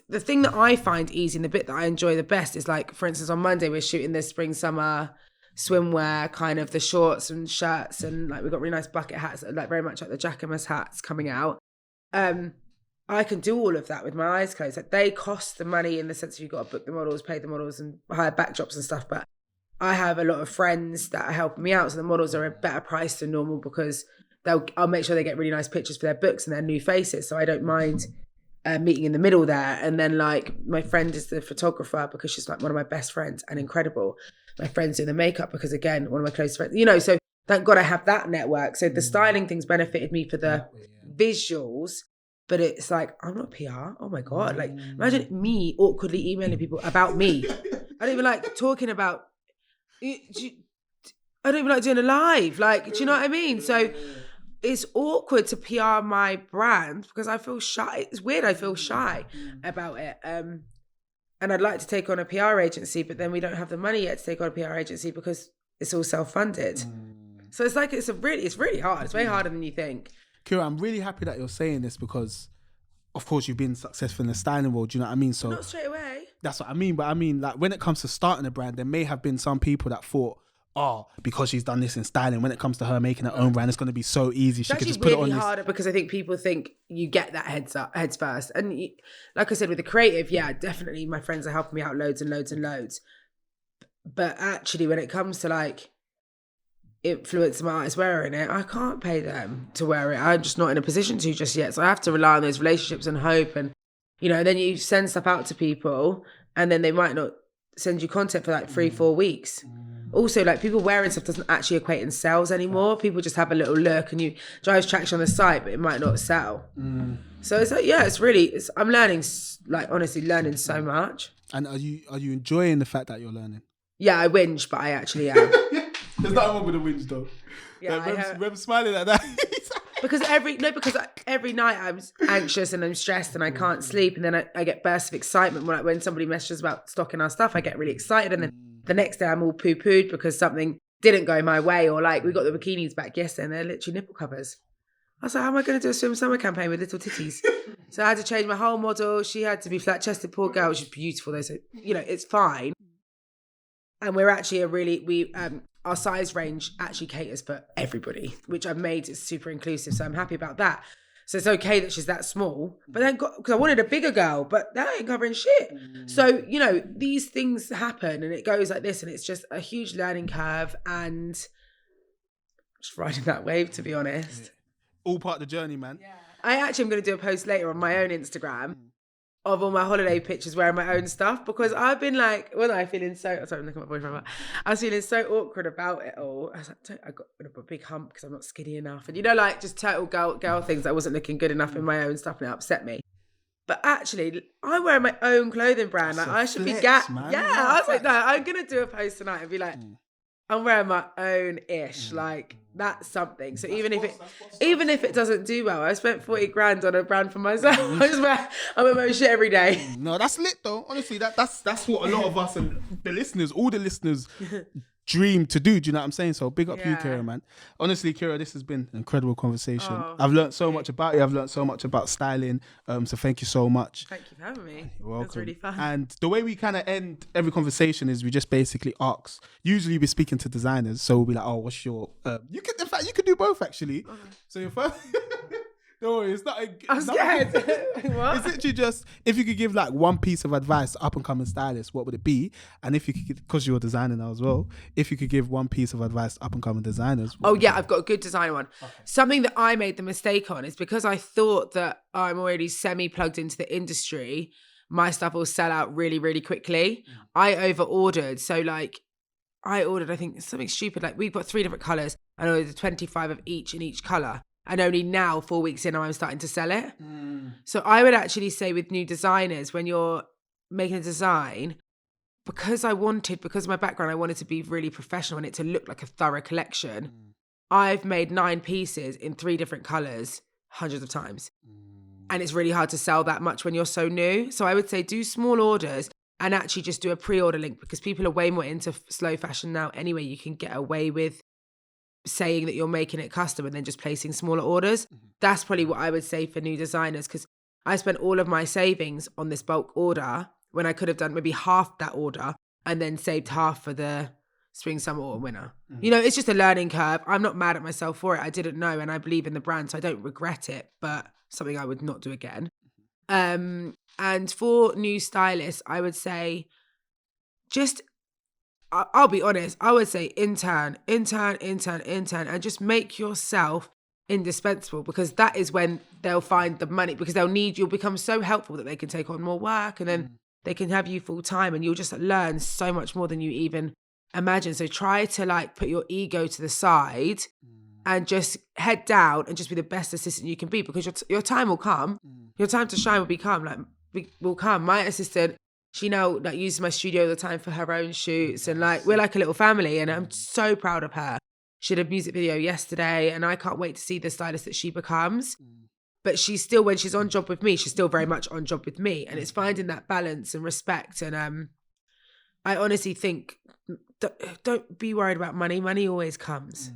the thing that I find easy and the bit that I enjoy the best is like, for instance, on Monday we're shooting this spring summer swimwear, kind of the shorts and shirts, and like we've got really nice bucket hats, like very much like the Jacquemus hats coming out. I can do all of that with my eyes closed. Like, they cost the money in the sense of you've got to book the models, pay the models and hire backdrops and stuff, but I have a lot of friends that are helping me out, so the models are a better price than normal, because I'll make sure they get really nice pictures for their books and their new faces, so I don't mind meeting in the middle there. And then like my friend is the photographer, because she's like one of my best friends and incredible. My friend's doing the makeup, because again, one of my close friends, you know, so thank God I have that network. So the styling thing's benefited me for the visuals, but it's like, I'm not PR. Oh my God. Like, imagine me awkwardly emailing people about me. I don't even like talking about, I don't even like doing a live. Like, do you know what I mean? So it's awkward to PR my brand, because I feel shy. It's weird. I feel shy about it. And I'd like to take on a PR agency, but then we don't have the money yet to take on a PR agency because it's all self-funded. So it's like, it's really hard. It's way harder than you think. Kiera, I'm really happy that you're saying this, because of course you've been successful in the styling world, do you know what I mean? So not straight away. That's what I mean. But I mean, like, when it comes to starting a brand, there may have been some people that thought, oh, because she's done this in styling, when it comes to her making her own brand, it's going to be so easy. She could just put it on. It's really harder, because I think people think you get that heads first. And like I said, with the creative, yeah, definitely my friends are helping me out loads and loads and loads. But actually, when it comes to like influence my artists wearing it, I can't pay them to wear it. I'm just not in a position to just yet. So I have to rely on those relationships and hope. And, you know, then you send stuff out to people and then they might not send you content for like 3-4 weeks. Also, like, people wearing stuff doesn't actually equate in sales anymore. People just have a little look and you drive traction on the site, but it might not sell. So it's like, yeah, I'm learning, like, honestly learning so much. And are you enjoying the fact that you're learning? Yeah, I whinge, but I actually am. There's nothing wrong with the whinge though. Yeah, Rem smiling like that. because every night I'm anxious and I'm stressed and I can't sleep, and then I get bursts of excitement when somebody messages about stocking our stuff. I get really excited, and then the next day I'm all poo-pooed because something didn't go my way, or like we got the bikinis back yesterday and they're literally nipple covers. I was like, how am I going to do a swim summer campaign with little titties? So I had to change my whole model. She had to be flat-chested, poor girl. She's beautiful though, so you know it's fine. And we're actually our size range actually caters for everybody, which I've made it super inclusive. So I'm happy about that. So it's okay that she's that small, but then because I wanted a bigger girl, but that ain't covering shit. So, you know, these things happen and it goes like this, and it's just a huge learning curve, and just riding that wave, to be honest. Yeah. All part of the journey, man. Yeah. I actually am going to do a post later on my own Instagram of all my holiday pictures wearing my own stuff, because I've been like, sorry, I'm looking at my boyfriend, but I was feeling so awkward about it all. I was like, I got a big hump because I'm not skinny enough. And you know, like just total girl things. I wasn't looking good enough in my own stuff, and it upset me. But actually, I'm wearing my own clothing brand. Like I should be Yeah, I was like, no, I'm going to do a post tonight and be like, I'm wearing my own ish. Like that's something. So even if it doesn't do well, I spent 40 grand on a brand for myself. I wear my own shit every day. No, that's lit though. Honestly, that's what a lot of us and all the listeners dream to do. Do you know what I'm saying? So big up you, Kiera, man. Honestly, Kiera, this has been an incredible conversation. I've learned so much about you. I've learned so much about styling. So thank you so much. Thank you for having me. You're welcome. That's really fun. And the way we kind of end every conversation is we just basically ask. Usually we're speaking to designers, so we'll be like, "Oh, what's your?" You could do both actually. Okay. So your first. Don't worry, it's not. I'm scared. What? It's literally just, if you could give like one piece of advice to up and coming stylists, what would it be? And if you could, because you're a designer now as well, if you could give one piece of advice to up and coming designers. I've got a good designer one. Okay. Something that I made the mistake on is because I thought that I'm already semi-plugged into the industry, my stuff will sell out really, really quickly. I over-ordered. So like, I ordered, I think, something stupid. Like we've got 3 different colours. I ordered 25 of each in each colour. And only now, 4 weeks in, I'm starting to sell it. So I would actually say with new designers, when you're making a design, because of my background, I wanted to be really professional and it to look like a thorough collection. I've made 9 pieces in 3 different colours hundreds of times. And it's really hard to sell that much when you're so new. So I would say do small orders and actually just do a pre-order link, because people are way more into slow fashion now anyway. You can get away with saying that you're making it custom and then just placing smaller orders. That's probably what I would say for new designers, because I spent all of my savings on this bulk order when I could have done maybe half that order and then saved half for the spring, summer, or winter. You know, it's just a learning curve. I'm not mad at myself for it. I didn't know, and I believe in the brand, so I don't regret it, but something I would not do again. And for new stylists, I would say just, I'll be honest, I would say intern, and just make yourself indispensable, because that is when they'll find the money, because they'll need you'll become so helpful that they can take on more work, and then they can have you full time, and you'll just learn so much more than you even imagine. So try to like put your ego to the side and just head down and just be the best assistant you can be, because your time will come. Your time to shine will come. My assistant, she now like uses my studio all the time for her own shoots, and like we're like a little family, and I'm so proud of her. She did a music video yesterday, and I can't wait to see the stylist that she becomes. But she's still, when she's on job with me, she's still very much on job with me, and it's finding that balance and respect. And I honestly think don't be worried about money. Money always comes.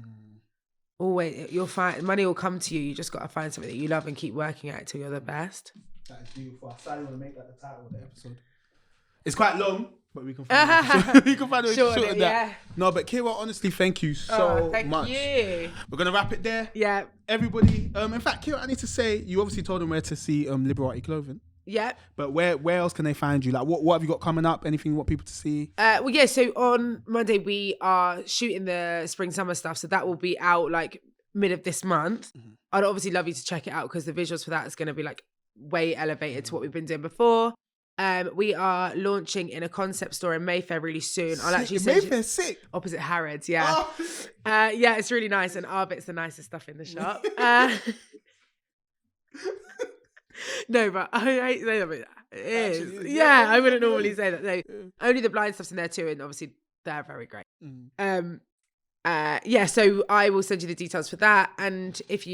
Always, you'll find money will come to you. You just got to find something that you love and keep working at it till you're the best. That is beautiful. I started to make that the title of the episode. It's quite long, but we can find we can find a way to shorten that. No, but Kiera, honestly, thank you so much. Thank you. We're gonna wrap it there. Yeah. Everybody. In fact, Kiera, I need to say, you obviously told them where to see Liberati clothing. Yeah. But where else can they find you? Like, what have you got coming up? Anything you want people to see? Well, yeah. So on Monday we are shooting the spring summer stuff, so that will be out like mid of this month. Mm-hmm. I'd obviously love you to check it out because the visuals for that is going to be like way elevated to what we've been doing before. We are launching in a concept store in Mayfair really soon. I'll actually Mayfair's sick. Opposite Harrods, yeah. Oh. Yeah, it's really nice, and our bit's the nicest stuff in the shop. No, but I hate to say that, but it is. Actually, yeah, I wouldn't normally say that. No, only the blind stuff's in there too, and obviously they're very great. Yeah, so I will send you the details for that, and if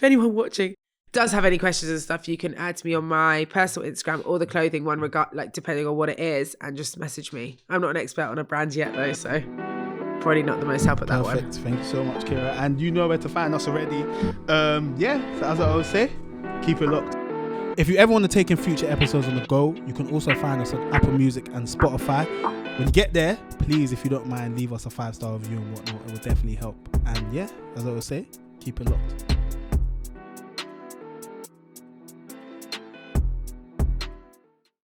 anyone watching does have any questions and stuff, you can add to me on my personal Instagram or the clothing one, depending on what it is, and just message me. I'm not an expert on a brand yet though, so probably not the most help at that one. Perfect. Thank you so much, Kiera. And you know where to find us already. Yeah, so as I always say, keep it locked. If you ever want to take in future episodes on the go, you can also find us on Apple Music and Spotify. When you get there, please, if you don't mind, leave us a 5-star review and whatnot. It will definitely help. And yeah, as I always say, keep it locked.